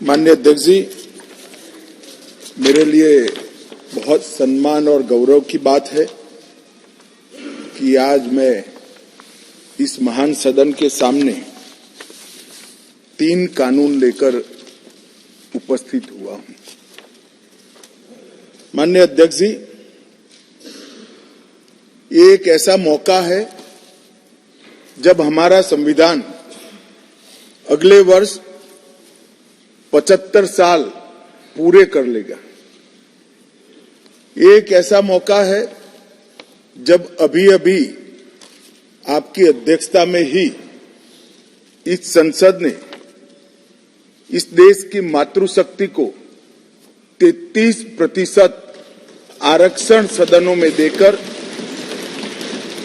माननीय अध्यक्ष जी, मेरे लिए बहुत सम्मान और गौरव की बात है कि आज मैं इस महान सदन के सामने 3 कानून लेकर उपस्थित हुआ हूं। माननीय अध्यक्ष जी, ये एक ऐसा मौका है जब हमारा संविधान अगले वर्ष 75 साल पूरे कर लेगा। एक ऐसा मौका है जब अभी आपकी अध्यक्षता में ही इस संसद ने इस देश की मातृशक्ति को 33% आरक्षण सदनों में देकर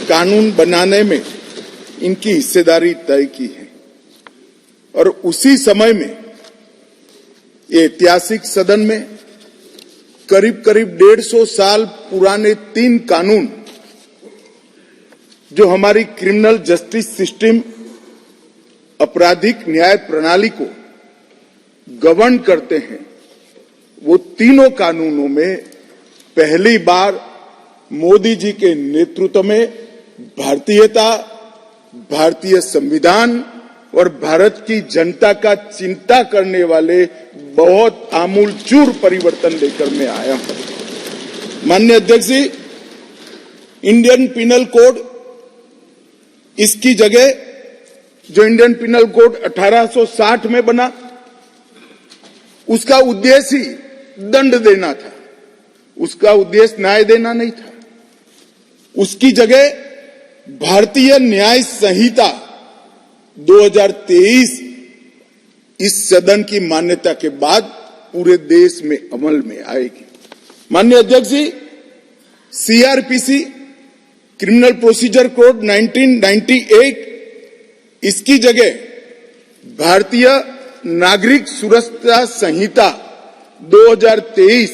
कानून बनाने में इनकी हिस्सेदारी तय की है। और उसी समय में ये ऐतिहासिक सदन में करीब 150 साल पुराने 3 कानून जो हमारी क्रिमिनल जस्टिस सिस्टम, आपराधिक न्याय प्रणाली को गवर्न करते हैं, वो तीनों कानूनों में पहली बार मोदी जी के नेतृत्व में भारतीयता, भारतीय संविधान और भारत की जनता का चिंता करने वाले बहुत आमूलचूल परिवर्तन लेकर मैं आया हूं। माननीय अध्यक्ष जी, इंडियन पिनल कोड, इसकी जगह जो इंडियन पिनल कोड 1860 में बना, उसका उद्देश्य ही दंड देना था, उसका उद्देश्य न्याय देना नहीं था। उसकी जगह भारतीय न्याय संहिता 2023 इस सदन की मान्यता के बाद पूरे देश में अमल में आएगी। माननीय अध्यक्ष जी, सीआरपीसी, क्रिमिनल प्रोसीजर कोड 1998, इसकी जगह भारतीय नागरिक सुरक्षा संहिता 2023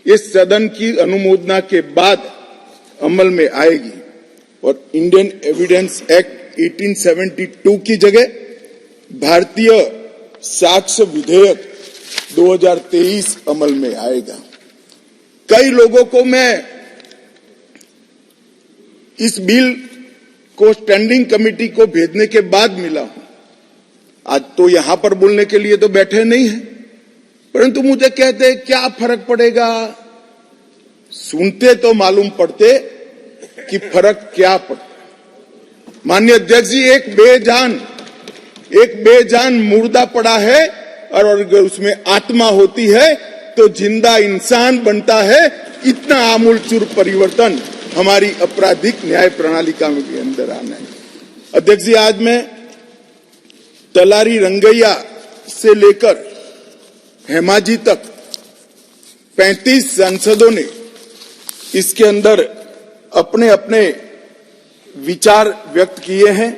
इस सदन की अनुमोदना के बाद अमल में आएगी। और इंडियन एविडेंस एक्ट 1872 की जगह भारतीय साक्ष्य विधेयक 2023 अमल में आएगा। कई लोगों को मैं इस बिल को स्टैंडिंग कमेटी को भेजने के बाद मिला हूं। आज तो यहां पर बोलने के लिए तो बैठे नहीं हैं, परंतु मुझे कहते क्या फर्क पड़ेगा। सुनते तो मालूम पड़ते कि फर्क क्या पड़ता। माननीय अध्यक्ष जी, एक बेजान मुर्दा पड़ा है और अगर उसमें आत्मा होती है तो जिंदा इंसान बनता है। इतना आमूलचूल परिवर्तन हमारी आपराधिक न्याय प्रणाली का के अंदर आना है। अध्यक्ष जी, आज मैं तलारी रंगैया से लेकर हेमाजी तक 35 सांसदों ने इसके अंदर अपने अपने विचार व्यक्त किए हैं।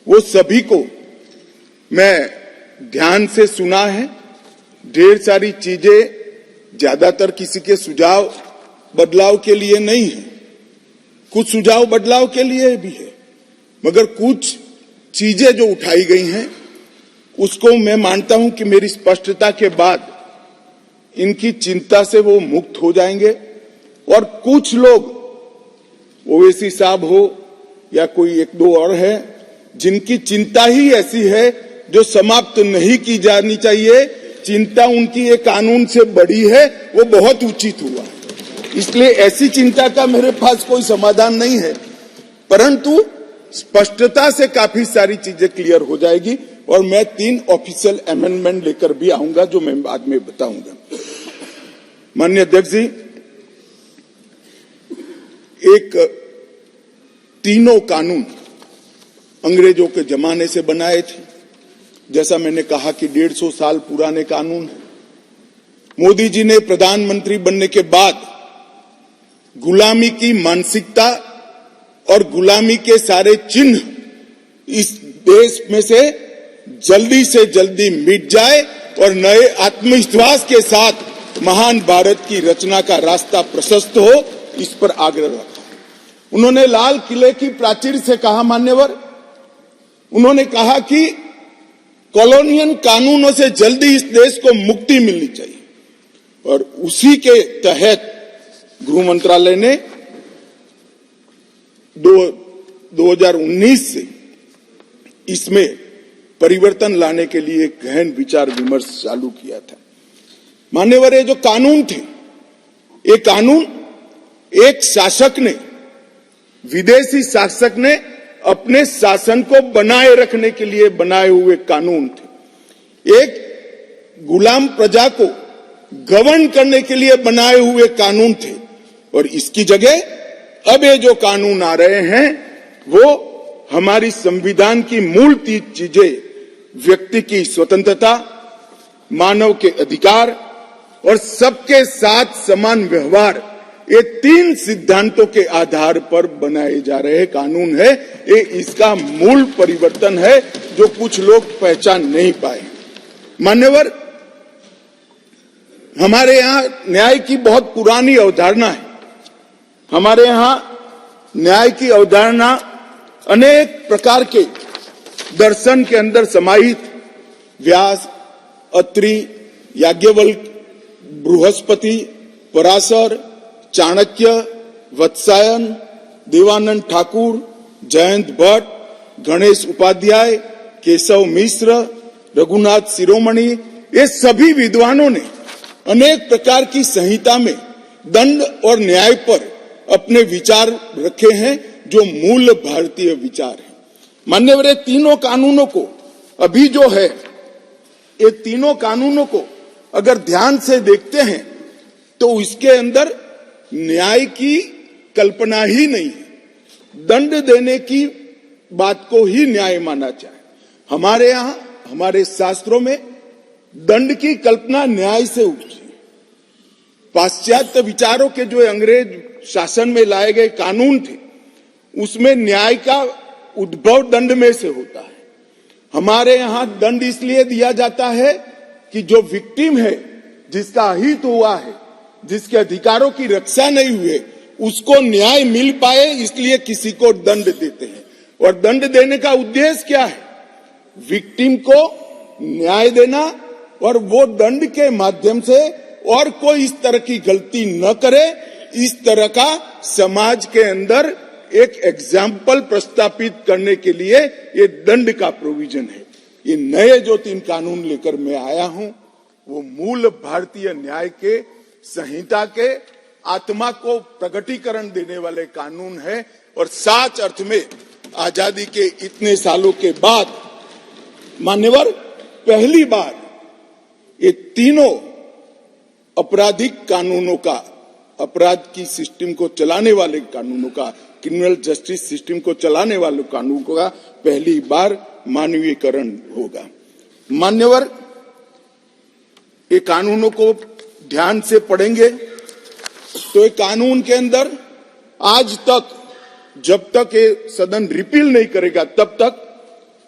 वो सभी को मैं ध्यान से सुना है। ढेर सारी चीजें ज्यादातर किसी के सुझाव बदलाव के लिए नहीं है, कुछ सुझाव बदलाव के लिए भी है, मगर कुछ चीजें जो उठाई गई हैं उसको मैं मानता हूं कि मेरी स्पष्टता के बाद इनकी चिंता से वो मुक्त हो जाएंगे। और कुछ लोग, ओवैसी साहब हो या कोई 1-2 और है, जिनकी चिंता ही ऐसी है जो समाप्त नहीं की जानी चाहिए, चिंता उनकी एक कानून से बड़ी है, वो बहुत उचित हुआ। इसलिए ऐसी चिंता का मेरे पास कोई समाधान नहीं है, परंतु स्पष्टता से काफी सारी चीजें क्लियर हो जाएगी। और मैं 3 ऑफिशियल अमेंडमेंट लेकर भी आऊंगा जो मैं बाद में बताऊंगा। माननीय अध्यक्ष जी, एक तीनों कानून अंग्रेजों के जमाने से बनाए थे। जैसा मैंने कहा कि 150 साल पुराने कानून है। मोदी जी ने प्रधानमंत्री बनने के बाद गुलामी की मानसिकता और गुलामी के सारे चिन्ह इस देश में से जल्दी मिट जाए और नए आत्मविश्वास के साथ महान भारत की रचना का रास्ता प्रशस्त हो, इस पर आग्रह रखा। उन्होंने लाल किले की प्राचीर से कहा, मान्यवर, उन्होंने कहा कि कॉलोनियल कानूनों से जल्दी इस देश को मुक्ति मिलनी चाहिए और उसी के तहत गृह मंत्रालय ने 2019 से इसमें परिवर्तन लाने के लिए गहन विचार विमर्श चालू किया था। मान्यवर, ये जो कानून थे, ये कानून एक शासक ने, विदेशी शासक ने अपने शासन को बनाए रखने के लिए बनाए हुए कानून थे। एक गुलाम प्रजा को गवर्न करने के लिए बनाए हुए कानून थे और इसकी जगह अब ये जो कानून आ रहे हैं वो हमारी संविधान की मूल 3 चीजें, व्यक्ति की स्वतंत्रता, मानव के अधिकार और सबके साथ समान व्यवहार, ये 3 सिद्धांतों के आधार पर बनाए जा रहे कानून है। ये इसका मूल परिवर्तन है जो कुछ लोग पहचान नहीं पाए। मान्यवर, हमारे यहां न्याय की बहुत पुरानी अवधारणा है। हमारे यहां न्याय की अवधारणा अनेक प्रकार के दर्शन के अंदर समाहित, व्यास, अत्रि, याज्ञवल्क्य, बृहस्पति, पराशर, चाणक्य, वत्सायन, देवानंद ठाकुर, जयंत भट्ट, गणेश उपाध्याय, केशव मिश्र, रघुनाथ शिरोमणि, ये सभी विद्वानों ने अनेक प्रकार की संहिता में दंड और न्याय पर अपने विचार रखे हैं जो मूल भारतीय विचार है। मान्यवर, ये तीनों कानूनों को अभी जो है, ये तीनों कानूनों को अगर ध्यान से देखते हैं तो इसके अंदर न्याय की कल्पना ही नहीं है। दंड देने की बात को ही न्याय माना जाए। हमारे यहां, हमारे शास्त्रों में दंड की कल्पना न्याय से उठी। पाश्चात्य विचारों के जो अंग्रेज शासन में लाए गए कानून थे, उसमें न्याय का उद्भव दंड में से होता है। हमारे यहां दंड इसलिए दिया जाता है कि जो विक्टिम है, जिसका अहित हुआ है, जिसके अधिकारों की रक्षा नहीं हुई, उसको न्याय मिल पाए, इसलिए किसी को दंड देते हैं। और दंड देने का उद्देश्य क्या है? विक्टिम को न्याय देना और वो दंड के माध्यम से और कोई इस तरह की गलती न करे, इस तरह का समाज के अंदर एक एग्जाम्पल प्रस्तापित करने के लिए ये दंड का प्रोविजन है। ये नए जो 3 कानून लेकर मैं आया हूं, वो मूल भारतीय न्याय के संहिता के आत्मा को प्रगटीकरण देने वाले कानून है और सच अर्थ में आजादी के इतने सालों के बाद मान्यवर पहली बार ये तीनों आपराधिक कानूनों का, अपराध की सिस्टम को चलाने वाले कानूनों का, क्रिमिनल जस्टिस सिस्टम को चलाने वाले कानूनों का पहली बार मानवीयकरण होगा। मान्यवर, ये कानूनों को ध्यान से पढ़ेंगे तो ये कानून के अंदर आज तक, जब तक ये सदन रिपील नहीं करेगा तब तक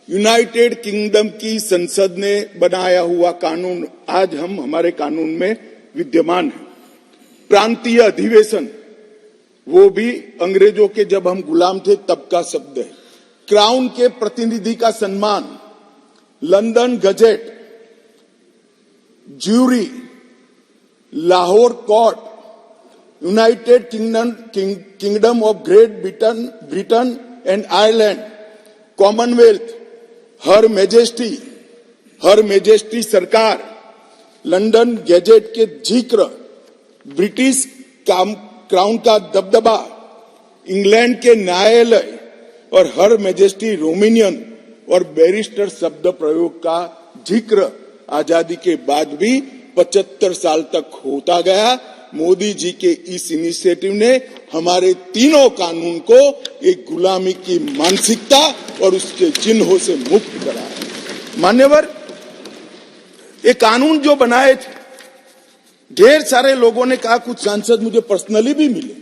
यूनाइटेड किंगडम की संसद ने बनाया हुआ कानून आज हमारे कानून में विद्यमान है। प्रांतीय अधिवेशन, वो भी अंग्रेजों के जब हम गुलाम थे तब का शब्द है। क्राउन के प्रतिनिधि का सम्मान, London Gazette, jury, Lahore court, United Kingdom of Great Britain and Ireland, Commonwealth, हर मेजेस्टी सरकार, लंदन गैजेट के जिक्र, ब्रिटिश क्राउन का दबदबा, इंग्लैंड के न्यायालय और हर मेजेस्टी रोमेनियन और बैरिस्टर शब्द प्रयोग का जिक्र आजादी के बाद भी 75 साल तक होता गया। मोदी जी के इस इनिशिएटिव ने हमारे तीनों कानून को एक गुलामी की मानसिकता और उसके चिन्हों से मुक्त कराया। मान्यवर, ये कानून जो बनाए थे, ढेर सारे लोगों ने कहा, कुछ सांसद मुझे पर्सनली भी मिले,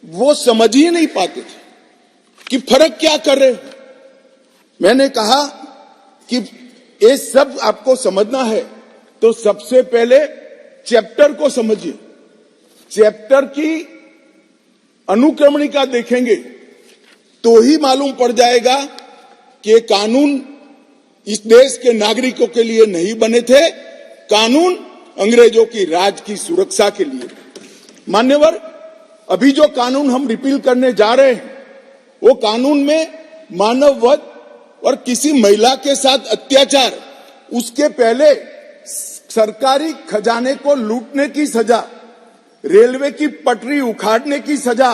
वो समझ ही नहीं पाते थे कि फर्क क्या कर रहे हैं। मैंने कहा कि ये सब आपको समझना है तो सबसे पहले चैप्टर को समझिए। चैप्टर की अनुक्रमणिका देखेंगे तो ही मालूम पड़ जाएगा कि कानून इस देश के नागरिकों के लिए नहीं बने थे, कानून अंग्रेजों की राज की सुरक्षा के लिए। मान्यवर, अभी जो कानून हम रिपील करने जा रहे हैं, वो कानून में मानव वध और किसी महिला के साथ अत्याचार, उसके पहले सरकारी खजाने को लूटने की सजा, रेलवे की पटरी उखाड़ने की सजा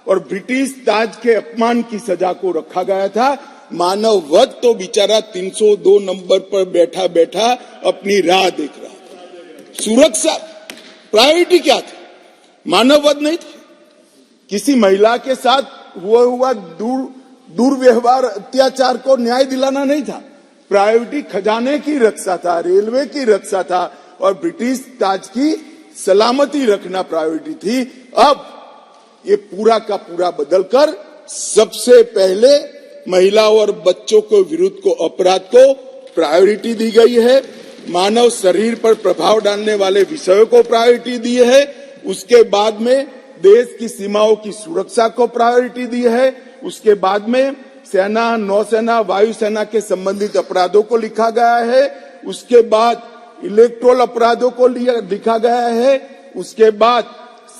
और ब्रिटिश ताज के अपमान की सजा को रखा गया था। मानव वध तो बेचारा 302 नंबर पर बैठा बैठा अपनी राह देख रहा था। सुरक्षा प्रायोरिटी क्या थी? मानव वध नहीं थी, किसी महिला के साथ हुआ दुर्व्यवहार, अत्याचार को न्याय दिलाना नहीं था। प्रायोरिटी खजाने की रक्षा था, रेलवे की रक्षा था और ब्रिटिश ताज की सलामती रखना प्रायोरिटी थी। अब ये पूरा का पूरा बदलकर सबसे पहले महिलाओं और बच्चों के विरुद्ध को अपराध को प्रायोरिटी दी गई है। मानव शरीर पर प्रभाव डालने वाले विषयों को प्रायोरिटी दी है। उसके बाद में देश की सीमाओं की सुरक्षा को प्रायोरिटी दी है। उसके बाद में सेना, नौसेना, वायुसेना के संबंधित अपराधों को लिखा गया है। उसके बाद इलेक्ट्रोल अपराधों को लिखा गया है। उसके बाद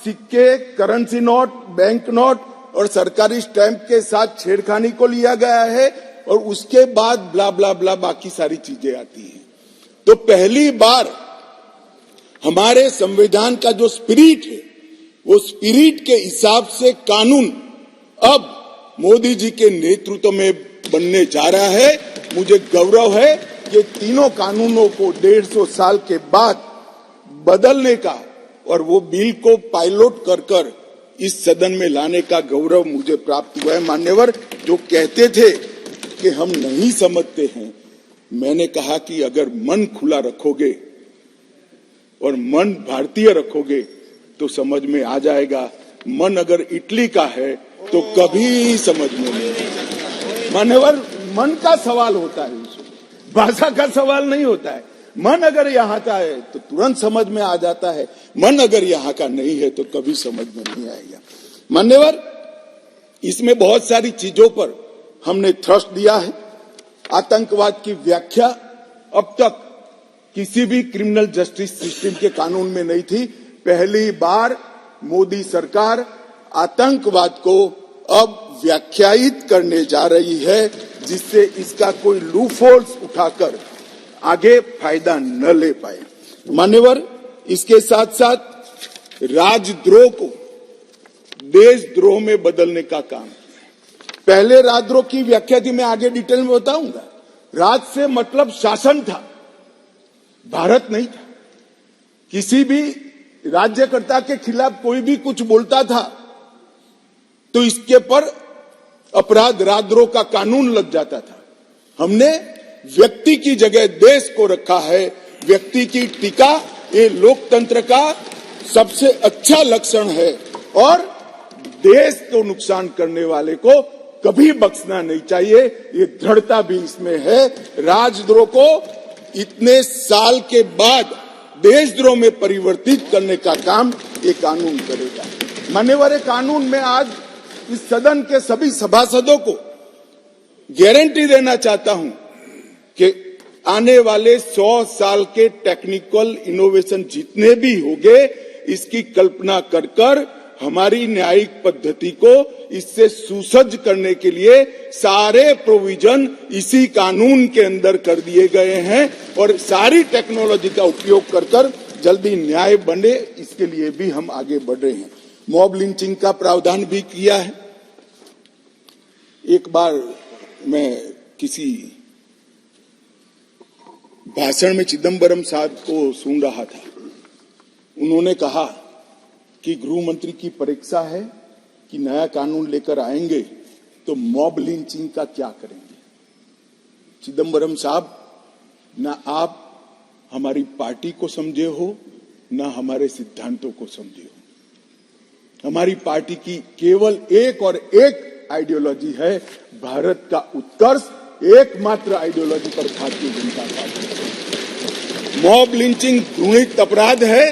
सिक्के, करेंसी नोट, बैंक नोट और सरकारी स्टैंप के साथ छेड़खानी को लिया गया है और उसके बाद ब्ला ब्ला ब्ला बाकी सारी चीजें आती हैं। तो पहली बार हमारे संविधान का जो स्पिरिट है, वो स्पिरिट के हिसाब से कानून अब मोदी जी के नेतृत्व में बनने जा रहा है। मुझे गौरव है कि तीनों कानूनों को 150 साल के बाद बदलने का और वो बिल को पायलट कर इस सदन में लाने का गौरव मुझे प्राप्त हुआ है। मान्यवर, जो कहते थे कि हम नहीं समझते हैं, मैंने कहा कि अगर मन खुला रखोगे और मन भारतीय रखोगे तो समझ में आ जाएगा। मन अगर इटली का है तो कभी समझ में नहीं आएगा। मान्यवर, मन का सवाल होता है, भाषा का सवाल नहीं होता है। मन अगर यहाँ का है तो तुरंत समझ में आ जाता है, मन अगर यहाँ का नहीं है तो कभी समझ में नहीं आएगा। मान्यवर, इसमें बहुत सारी चीजों पर हमने थ्रस्ट दिया है। आतंकवाद की व्याख्या अब तक किसी भी क्रिमिनल जस्टिस सिस्टम के कानून में नहीं थी। पहली बार मोदी सरकार आतंकवाद को अब व्याख्यायित करने जा रही है, जिससे इसका कोई लूपहोल्स उठाकर आगे फायदा न ले पाए। मान्यवर, इसके साथ साथ राजद्रोह को देशद्रोह में बदलने का काम किया। पहले राजद्रोह की व्याख्या थी, मैं आगे डिटेल में बताऊंगा। राज से मतलब शासन था, भारत नहीं था। किसी भी राज्यकर्ता के खिलाफ कोई भी कुछ बोलता था तो इसके पर अपराध, राजद्रोह का कानून लग जाता था। हमने व्यक्ति की जगह देश को रखा है। व्यक्ति की टीका ये लोकतंत्र का सबसे अच्छा लक्षण है और देश को नुकसान करने वाले को कभी बख्शना नहीं चाहिए, ये दृढ़ता भी इसमें है। राजद्रोह को इतने साल के बाद देशद्रोह में परिवर्तित करने का काम ये कानून करेगा। मान्यवर, कानून में आज इस सदन के सभी सभासदों को गारंटी देना चाहता हूं कि आने वाले 100 साल के टेक्निकल इनोवेशन जितने भी होंगे, इसकी कल्पना कर हमारी न्यायिक पद्धति को इससे सुसज्ज करने के लिए सारे प्रोविजन इसी कानून के अंदर कर दिए गए हैं और सारी टेक्नोलॉजी का उपयोग कर जल्दी न्याय बने, इसके लिए भी हम आगे बढ़ रहे हैं। मॉब लिंचिंग का प्रावधान भी किया है। एक बार मैं किसी भाषण में चिदम्बरम साहब को सुन रहा था। उन्होंने कहा कि गृह मंत्री की परीक्षा है कि नया कानून लेकर आएंगे तो मॉब लिंचिंग का क्या करेंगे। चिदम्बरम साहब, ना आप हमारी पार्टी को समझे हो, ना हमारे सिद्धांतों को समझे हो। हमारी पार्टी की केवल एक और एक आइडियोलॉजी है, भारत का उत्कर्ष। एकमात्र आइडियोलॉजी पर Bharatiya Janata party. Mob lynching घृणित अपराध है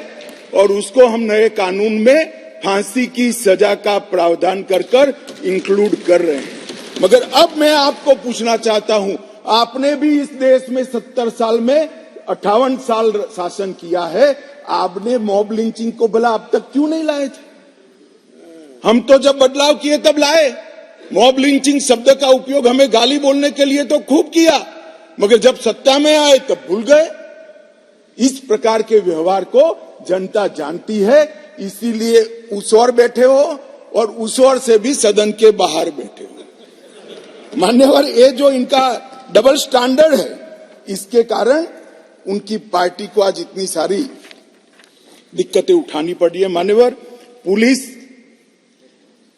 और उसको हम नए कानून में फांसी की सजा का प्रावधान कर इंक्लूड कर रहे हैं। मगर अब मैं आपको पूछना चाहता हूं, आपने भी इस देश में 70 साल में 58 साल शासन किया है, आपने मॉब लिंचिंग को भला अब तक क्यों नहीं लाए थे? हम तो जब बदलाव किए तब लाए। मॉब लिंचिंग शब्द का उपयोग हमें गाली बोलने के लिए तो खूब किया, मगर जब सत्ता में आए तब भूल गए। इस प्रकार के व्यवहार को जनता जानती है, इसीलिए उस ओर बैठे हो और उस ओर से भी सदन के बाहर बैठे हो। मान्यवर, ये जो इनका डबल स्टैंडर्ड है, इसके कारण उनकी पार्टी को आज इतनी सारी दिक्कतें उठानी पड़ी है। मान्यवर, पुलिस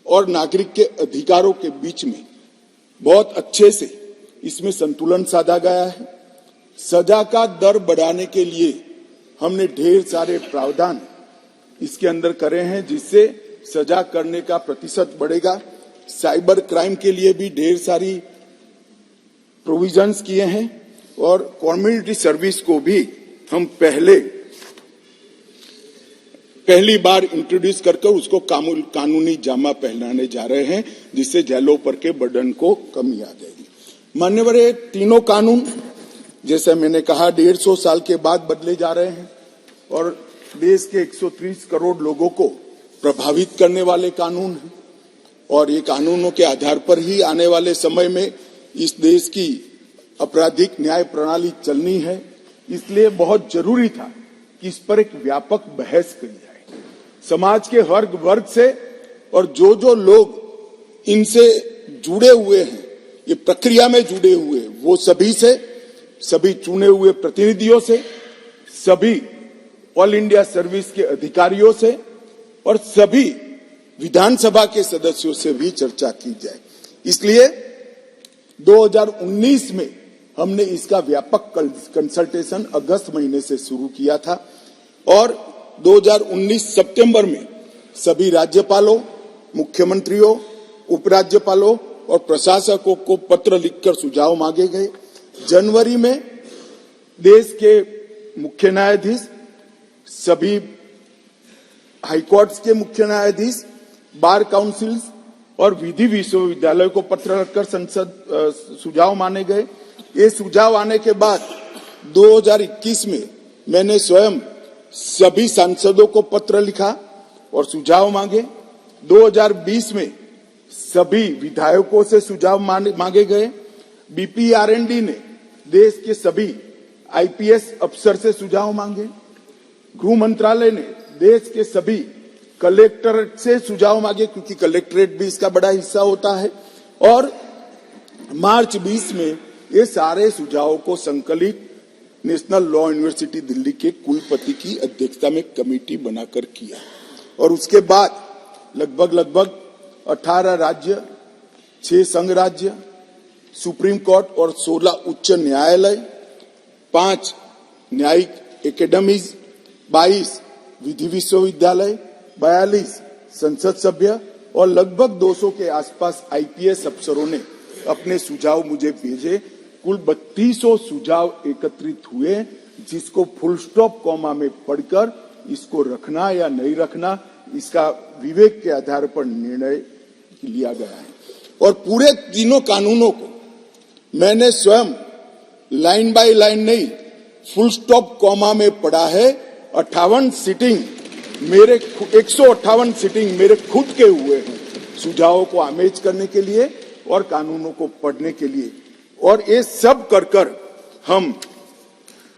और नागरिक के अधिकारों के बीच में बहुत अच्छे से इसमें संतुलन साधा गया है। सजा का दर बढ़ाने के लिए हमने ढेर सारे प्रावधान इसके अंदर करे हैं, जिससे सजा करने का प्रतिशत बढ़ेगा। साइबर क्राइम के लिए भी ढेर सारी प्रोविजंस किए हैं और कम्युनिटी सर्विस को भी हम पहली बार इंट्रोड्यूस करके उसको कानूनी जामा पहनाने जा रहे हैं, जिससे जेलों पर के बर्डन को कमी आ जाएगी। मान्यवर, ये तीनों कानून जैसे मैंने कहा 150 साल के बाद बदले जा रहे हैं और देश के 130 करोड़ लोगों को प्रभावित करने वाले कानून हैं और ये कानूनों के आधार पर ही आने वाले समय में इस देश की आपराधिक न्याय प्रणाली चलनी है। इसलिए बहुत जरूरी था कि इस पर एक व्यापक बहस की जाए, समाज के हर वर्ग से, और जो जो लोग इनसे जुड़े हुए हैं, ये प्रक्रिया में जुड़े हुए हैं, वो सभी से, सभी चुने हुए प्रतिनिधियों से, सभी ऑल इंडिया सर्विस के अधिकारियों से और सभी विधानसभा के सदस्यों से भी चर्चा की जाए। इसलिए 2019 में हमने इसका व्यापक कंसल्टेशन अगस्त महीने से शुरू किया था और 2019 सितंबर में सभी राज्यपालों, मुख्यमंत्रियों, उपराज्यपालों और प्रशासकों को पत्र लिखकर सुझाव मांगे गए। जनवरी में देश के मुख्य न्यायाधीश, सभी हाईकोर्ट्स के मुख्य न्यायाधीश, बार काउंसिल्स और विधि विश्वविद्यालय को पत्र लिखकर संसद सुझाव माने गए। ये सुझाव आने के बाद 2021 में मैंने स्वयं सभी सांसदों को पत्र लिखा और सुझाव मांगे। 2020 में सभी विधायकों से सुझाव मांगे गए। बीपीआरएनडी ने देश के सभी आईपीएस अफसर से सुझाव मांगे। गृह मंत्रालय ने देश के सभी कलेक्टरेट से सुझाव मांगे, क्योंकि कलेक्टरेट भी इसका बड़ा हिस्सा होता है। और मार्च 20 में ये सारे सुझावों को संकलित नेशनल लॉ यूनिवर्सिटी दिल्ली के कुलपति की अध्यक्षता में कमेटी बनाकर किया और उसके बाद लगभग 18 राज्य, 6 संघ राज्य, सुप्रीम कोर्ट और 16 उच्च न्यायालय, 5 न्यायिक एकेडमीज, 22 विधि विश्वविद्यालय, 42 संसद सभ्य और लगभग 200 के आसपास आईपीएस अफसरों ने अपने सुझाव मुझे भेजे। कुल 3200 सुझाव एकत्रित हुए, जिसको फुल स्टॉप कॉमा में पढ़कर इसको रखना या नहीं रखना, इसका विवेक के आधार पर निर्णय लिया गया है। और पूरे तीनों कानूनों को मैंने स्वयं लाइन बाय लाइन नहीं, फुल स्टॉप कॉमा में पढ़ा है। 58 सिटिंग मेरे 158 सिटिंग मेरे खुद के हुए हैं सुझावों को आमेज करने के लिए और कानूनों को पढ़ने के लिए। और ये सब कर हम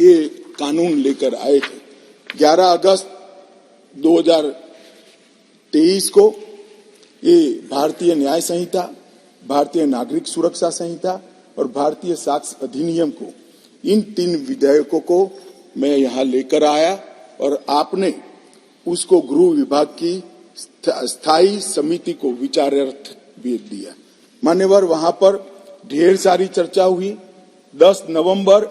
ये कानून लेकर आए थे। 11 अगस्त 2023 को ये भारतीय न्याय संहिता, भारतीय नागरिक सुरक्षा संहिता और भारतीय साक्ष्य अधिनियम को, इन 3 विधेयकों को मैं यहाँ लेकर आया और आपने उसको गृह विभाग की स्थायी समिति को विचारार्थ भेज दिया। मान्यवर, वहां पर ढेर सारी चर्चा हुई। 10 नवंबर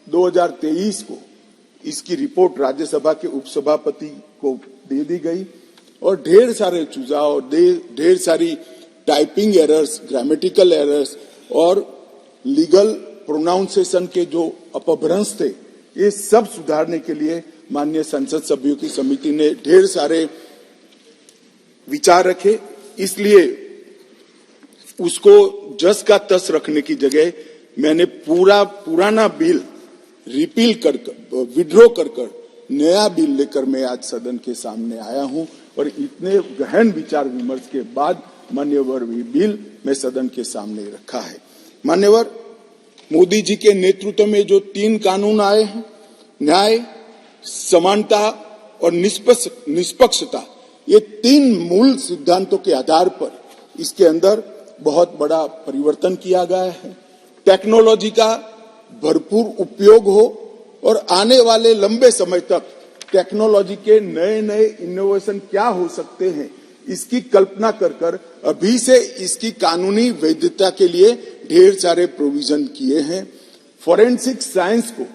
2023 को इसकी रिपोर्ट राज्यसभा के उपसभापति को दे दी गई और ढेर सारे सुझाव, ढेर सारी टाइपिंग एरर्स, ग्रामेटिकल एरर्स और लीगल प्रोनाउंसिएशन के जो अपभ्रंश थे, ये सब सुधारने के लिए माननीय संसद सभ्यों की समिति ने ढेर सारे विचार रखे। इसलिए उसको जस का तस रखने की जगह मैंने पुराना बिल रिपील विड्रॉ कर नया बिल लेकर मैं आज सदन के सामने आया हूं और इतने गहन विचार विमर्श के बाद मान्यवर बिल मैं सदन के सामने रखा है। मान्यवर, मोदी जी के नेतृत्व में जो 3 कानून आए हैं, न्याय, समानता और निष्पक्षता, ये 3 मूल सिद्धांतों के आधार पर इसके अंदर बहुत बड़ा परिवर्तन किया गया है। टेक्नोलॉजी का भरपूर उपयोग हो और आने वाले लंबे समय तक टेक्नोलॉजी के नए नए इनोवेशन क्या हो सकते हैं, इसकी कल्पना कर अभी से इसकी कानूनी वैधता के लिए ढेर सारे प्रोविजन किए हैं। फोरेंसिक साइंस को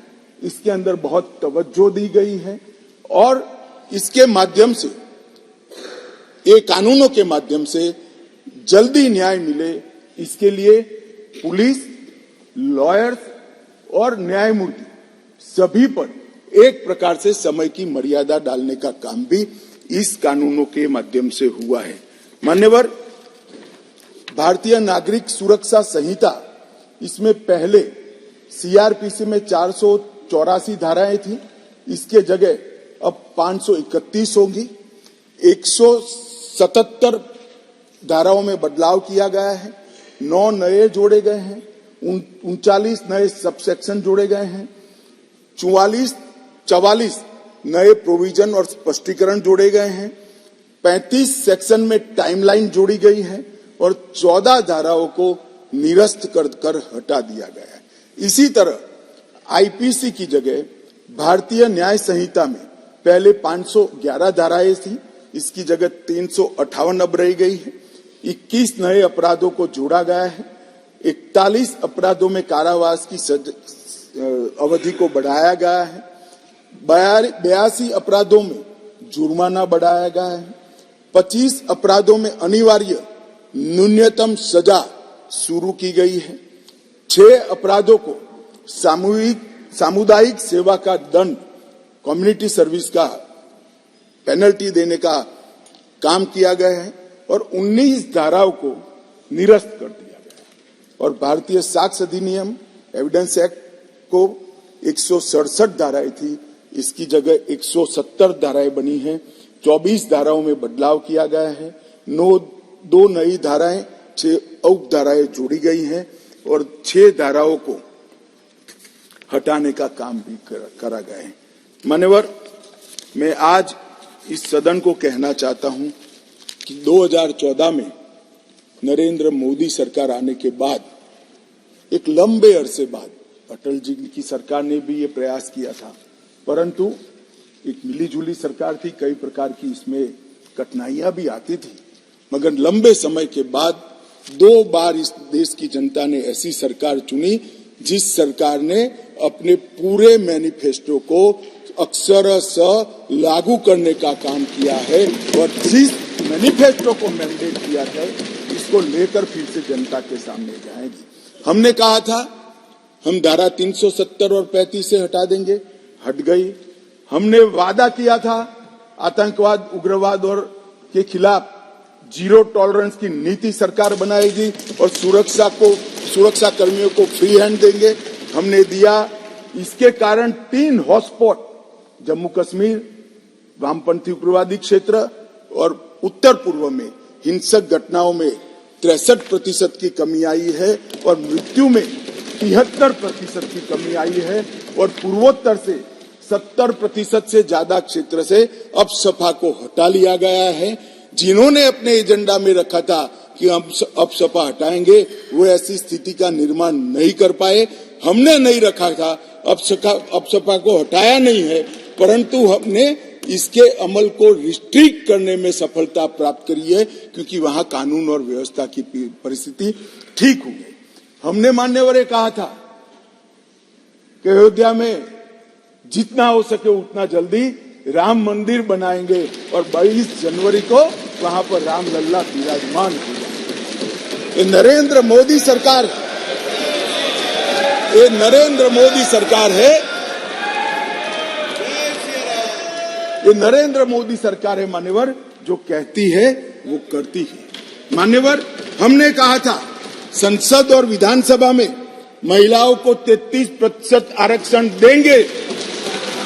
इसके अंदर बहुत तवज्जो दी गई है और इसके माध्यम से, ये कानूनों के माध्यम से जल्दी न्याय मिले, इसके लिए पुलिस, लॉयर्स और न्यायमूर्ति सभी पर एक प्रकार से समय की मर्यादा डालने का काम भी इस कानूनों के माध्यम से हुआ है। मान्यवर, भारतीय नागरिक सुरक्षा संहिता, इसमें पहले सीआरपीसी में 484 धाराएं थी, इसके जगह अब 531 होंगी। 177 धाराओं में बदलाव किया गया है, 9 नए जोड़े गए हैं, 39 नए सबसेक्शन जोड़े गए हैं, 44 नए प्रोविजन और स्पष्टीकरण जोड़े गए हैं, 35 सेक्शन में टाइमलाइन जोड़ी गई है और 14 धाराओं को निरस्त कर हटा दिया गया है। इसी तरह आईपीसी की जगह भारतीय न्याय संहिता में पहले 511 धाराएं थी, इसकी जगह 358 अब रह गई है। 21 नए अपराधों को जोड़ा गया है, 41 अपराधों में कारावास की अवधि को बढ़ाया गया है, 82 अपराधों में जुर्माना बढ़ाया गया है, 25 अपराधों में अनिवार्य न्यूनतम सजा शुरू की गई है, 6 अपराधों को सामुदायिक सेवा का दंड, कम्युनिटी सर्विस का पेनल्टी देने का काम किया गया है और 19 धाराओं को निरस्त कर दिया गया है और भारतीय साक्ष्य अधिनियम एविडेंस एक्ट को 167 धाराएं थी, इसकी जगह 170 धाराएं बनी हैं। 24 धाराओं में बदलाव किया गया है, 2 नई धाराएं, 6 उप धाराएं जोड़ी गई हैं और 6 धाराओं को हटाने का काम भी करा गया है। मान्यवर, मैं आज इस सदन को कहना चाहता हूं कि 2014 में नरेंद्र मोदी सरकार आने के बाद, एक लंबे अरसे बाद, अटल जी की सरकार ने भी ये प्रयास किया था, परंतु एक मिलीजुली सरकार थी, कई प्रकार की इसमें कठिनाइयां भी आती थी, मगर लंबे समय के बाद 2 बार इस देश की जनता ने ऐसी सरकार चुनी जिस सरकार ने अपने पूरे मैनिफेस्टो को अक्षरशः लागू करने का काम किया है और जिस मैनिफेस्टो को मैंडेट किया है इसको लेकर फिर से जनता के सामने जाएगी। हमने कहा था हम धारा 370 और 35 से हटा देंगे, हट गई। हमने वादा किया था आतंकवाद, उग्रवाद और के खिलाफ जीरो टॉलरेंस की नीति सरकार बनाएगी और सुरक्षा कर्मियों को फ्री हैंड देंगे, हमने दिया। इसके कारण 3 हॉटस्पॉट, जम्मू कश्मीर, वामपंथी उग्रवादी क्षेत्र और उत्तर पूर्व में हिंसक घटनाओं में 63% की कमी आई है और मृत्यु में 73% की कमी आई है और पूर्वोत्तर से 70% से ज्यादा क्षेत्र से अपसपा को हटा लिया गया है। जिन्होंने अपने एजेंडा में रखा था कि हम अपसपा हटाएंगे, वो ऐसी स्थिति का निर्माण नहीं कर पाए। हमने नहीं रखा था, अपसपा को हटाया नहीं है, परंतु हमने इसके अमल को रिस्ट्रिक्ट करने में सफलता प्राप्त करी है क्योंकि वहां कानून और व्यवस्था की परिस्थिति ठीक हो गई। हमने मान्यवर कहा था कि अयोध्या में जितना हो सके उतना जल्दी राम मंदिर बनाएंगे और 22 जनवरी को वहां पर राम लल्ला विराजमान होगा। ये नरेंद्र मोदी सरकार है, ये नरेंद्र मोदी सरकार है मान्यवर, जो कहती है वो करती है। मान्यवर, हमने कहा था संसद और विधानसभा में महिलाओं को 33% आरक्षण देंगे।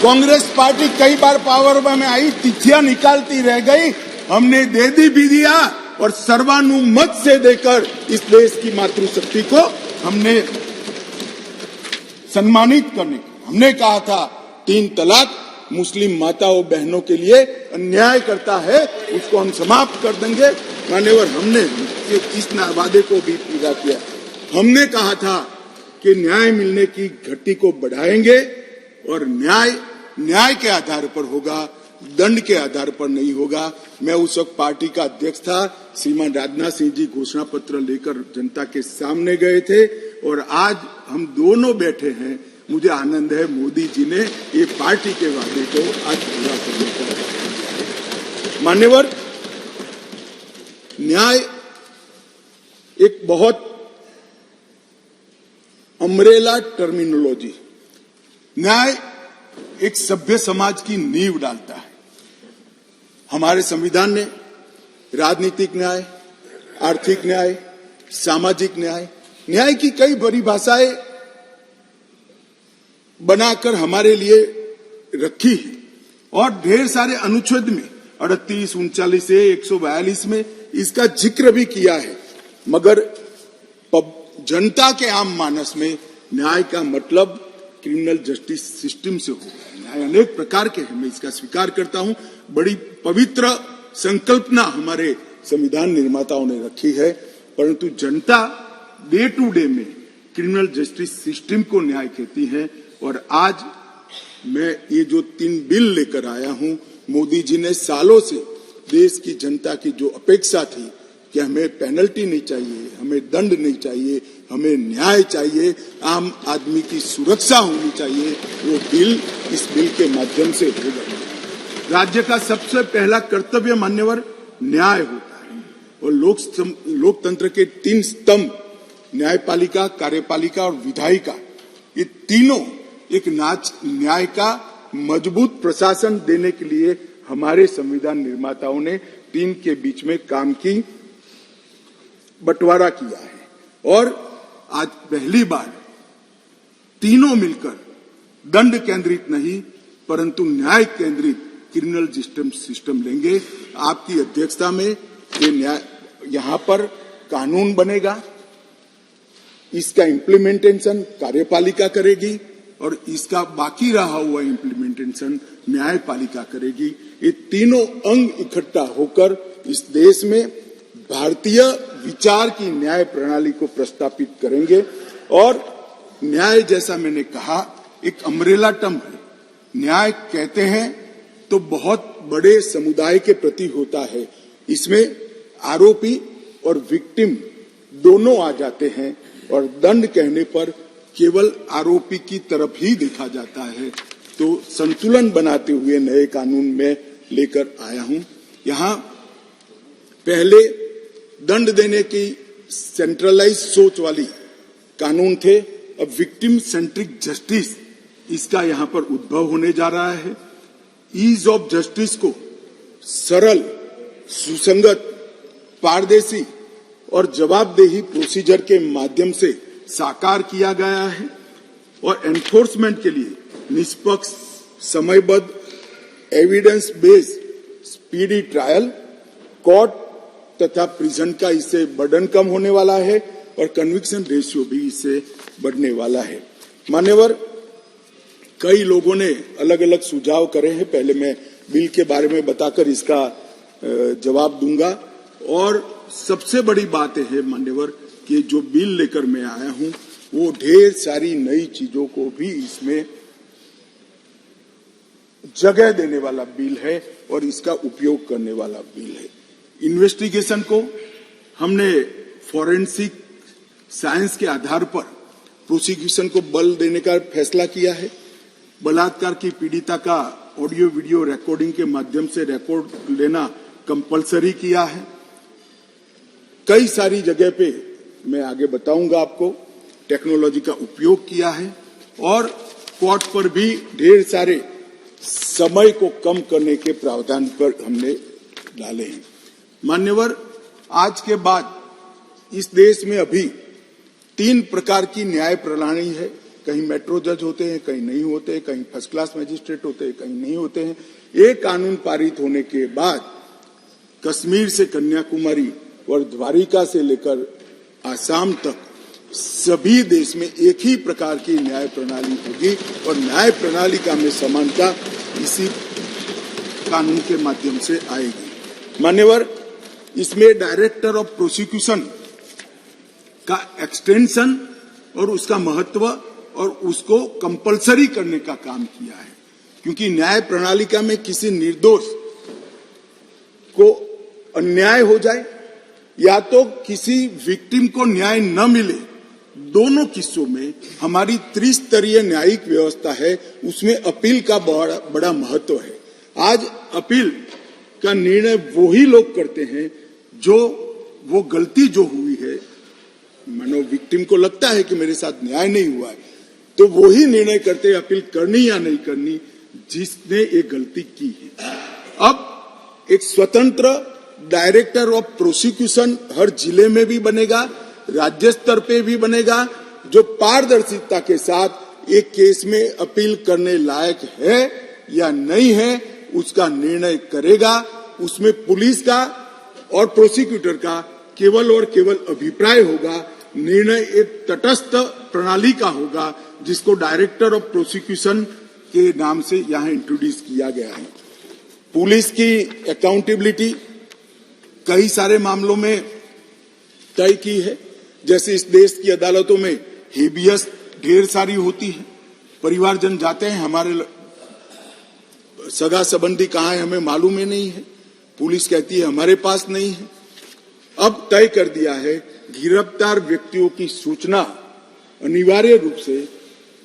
कांग्रेस पार्टी कई बार पावर में आई, तिथियां निकालती रह गई, हमने दे भी दिया और सर्वानुमत से देकर इस देश की मातृशक्ति को हमने सम्मानित करने की। हमने कहा था 3 तलाक मुस्लिम माताओं बहनों के लिए अन्याय करता है, उसको हम समाप्त कर देंगे। मान्यवर, हमने इस वादे को भी पूरा किया। हमने कहा था कि न्याय मिलने की घटी को बढ़ाएंगे और न्याय के आधार पर होगा, दंड के आधार पर नहीं होगा। मैं उस वक्त पार्टी का अध्यक्ष था। श्रीमान राजनाथ सिंह जी घोषणा पत्र लेकर जनता के सामने गए थे और आज हम दोनों बैठे हैं। मुझे आनंद है मोदी जी ने ये पार्टी के वादे को आज पूरा करने का। मान्यवर, न्याय एक बहुत अम्ब्रेला टर्मिनोलॉजी, न्याय एक सभ्य समाज की नींव डालता है। हमारे संविधान ने राजनीतिक न्याय, आर्थिक न्याय, सामाजिक न्याय, न्याय की कई परिभाषाएं बनाकर हमारे लिए रखी है और ढेर सारे अनुच्छेद में 38, 39 से 142 में इसका जिक्र भी किया है। मगर जनता के आम मानस में न्याय का मतलब क्रिमिनल जस्टिस सिस्टम से होगा। न्याय अनेक प्रकार के हैं, मैं इसका स्वीकार करता हूं। बड़ी पवित्र संकल्पना हमारे संविधान निर्माताओं ने रखी है, परंतु जनता डे टू डे में क्रिमिनल जस्टिस सिस्टम को न्याय कहती है। और आज मैं ये जो 3 बिल लेकर आया हूं, मोदी जी ने सालों से देश की जनता की जो अपेक्षा थी कि हमें पेनल्टी नहीं चाहिए, हमें दंड नहीं चाहिए, हमें न्याय चाहिए, आम आदमी की सुरक्षा होनी चाहिए, वो बिल इस बिल के माध्यम से होगा। राज्य का सबसे पहला कर्तव्य मान्यवर न्याय होता है और लोकतंत्र के 3 स्तंभ न्यायपालिका, कार्यपालिका और विधायिका, ये तीनों एक न्याय का मजबूत प्रशासन देने के लिए हमारे संविधान निर्माताओं ने 3 के बीच में काम की बंटवारा किया है। और आज पहली बार तीनों मिलकर दंड केंद्रित नहीं परंतु न्याय केंद्रित क्रिमिनल सिस्टम लेंगे। आपकी अध्यक्षता में ये न्याय यहां पर कानून बनेगा, इसका इम्प्लीमेंटेशन कार्यपालिका करेगी और इसका बाकी रहा हुआ इम्प्लीमेंटेशन न्यायपालिका करेगी। ये तीनों अंग इकट्ठा होकर इस देश में भारतीय विचार की न्याय प्रणाली को प्रस्तापित करेंगे। और न्याय, जैसा मैंने कहा, एक अम्ब्रेला टर्म है। न्याय कहते हैं तो बहुत बड़े समुदाय के प्रति होता है। इसमें आरोपी और विक्टिम दोनों आ जाते हैं और दंड कहने पर केवल आरोपी की तरफ ही देखा जाता है। तो संतुलन बनाते हुए नए कानून में लेकर आया हूं। यहां पहले दंड देने की सेंट्रलाइज सोच वाली कानून थे, अब विक्टिम सेंट्रिक जस्टिस इसका यहां पर उद्भव होने जा रहा है। ईज ऑफ जस्टिस को सरल, सुसंगत, पारदर्शी और जवाबदेही प्रोसीजर के माध्यम से साकार किया गया है और एनफोर्समेंट के लिए निष्पक्ष, समयबद्ध, evidence based speedy trial, court तथा प्रिजन का इससे बर्डन कम होने वाला है और कन्विक्शन रेशियो भी इससे बढ़ने वाला है। मान्यवर, कई लोगों ने अलग अलग सुझाव करे हैं। पहले मैं बिल के बारे में बताकर इसका जवाब दूंगा। और सबसे बड़ी बात है मान्यवर कि जो बिल लेकर मैं आया हूं वो ढेर सारी नई चीजों को भी इसमें जगह देने वाला बिल है और इसका उपयोग करने वाला बिल है। इन्वेस्टिगेशन को हमने फॉरेंसिक साइंस के आधार पर प्रोसिक्यूशन को बल देने का फैसला किया है। बलात्कार की पीड़िता का ऑडियो वीडियो रिकॉर्डिंग के माध्यम से रिकॉर्ड लेना कंपलसरी किया है। कई सारी जगह पे मैं आगे बताऊंगा आपको टेक्नोलॉजी का उपयोग किया है और कोर्ट पर भी ढेर सारे समय को कम करने के प्रावधान पर हमने डाले हैं। मान्यवर, आज के बाद इस देश में अभी तीन प्रकार की न्याय प्रणाली है। कहीं मेट्रो जज होते हैं, कहीं नहीं होते, कहीं फर्स्ट क्लास मजिस्ट्रेट होते हैं, कहीं नहीं होते हैं। ये कानून पारित होने के बाद कश्मीर से कन्याकुमारी और द्वारिका से लेकर आसाम तक सभी देश में एक ही प्रकार की न्याय प्रणाली होगी और न्याय प्रणाली का में समानता इसी कानून के माध्यम से आएगी। मान्यवर, इसमें डायरेक्टर ऑफ प्रोसिक्यूशन का एक्सटेंशन और उसका महत्व और उसको कंपलसरी करने का काम किया है, क्योंकि न्याय प्रणालिका में किसी निर्दोष को अन्याय हो जाए या तो किसी विक्टिम को न्याय न मिले, दोनों किस्सों में हमारी त्रिस्तरीय न्यायिक व्यवस्था है, उसमें अपील का बड़ा महत्व है। आज अपील का निर्णय वो ही लोग करते हैं जो वो गलती जो हुई है, मानो विक्टिम को लगता है कि मेरे साथ न्याय नहीं हुआ है, तो वो ही निर्णय करते हैं अपील करनी या नहीं करनी जिसने एक गलती की है। अब एक स्वतंत्र डायरेक्टर ऑफ प्रोसिक्यूशन हर जिले में भी बनेगा, राज्य स्तर पे भी बनेगा, जो पारदर्शिता के साथ एक केस में अपील करने लायक है या नहीं है उसका निर्णय करेगा। उसमें पुलिस का और प्रोसिक्यूटर का केवल और केवल अभिप्राय होगा, निर्णय एक तटस्थ प्रणाली का होगा जिसको डायरेक्टर ऑफ प्रोसिक्यूशन के नाम से यहाँ इंट्रोड्यूस किया गया है। पुलिस की अकाउंटेबिलिटी कई सारे मामलों में तय की है, जैसे इस देश की अदालतों में हेबियस ढेर सारी होती है, परिवारजन जाते हैं, हमारे सगा संबंधी कहाँ है हमें मालूम ही नहीं है, पुलिस कहती है हमारे पास नहीं है। अब तय कर दिया है गिरफ्तार व्यक्तियों की सूचना अनिवार्य रूप से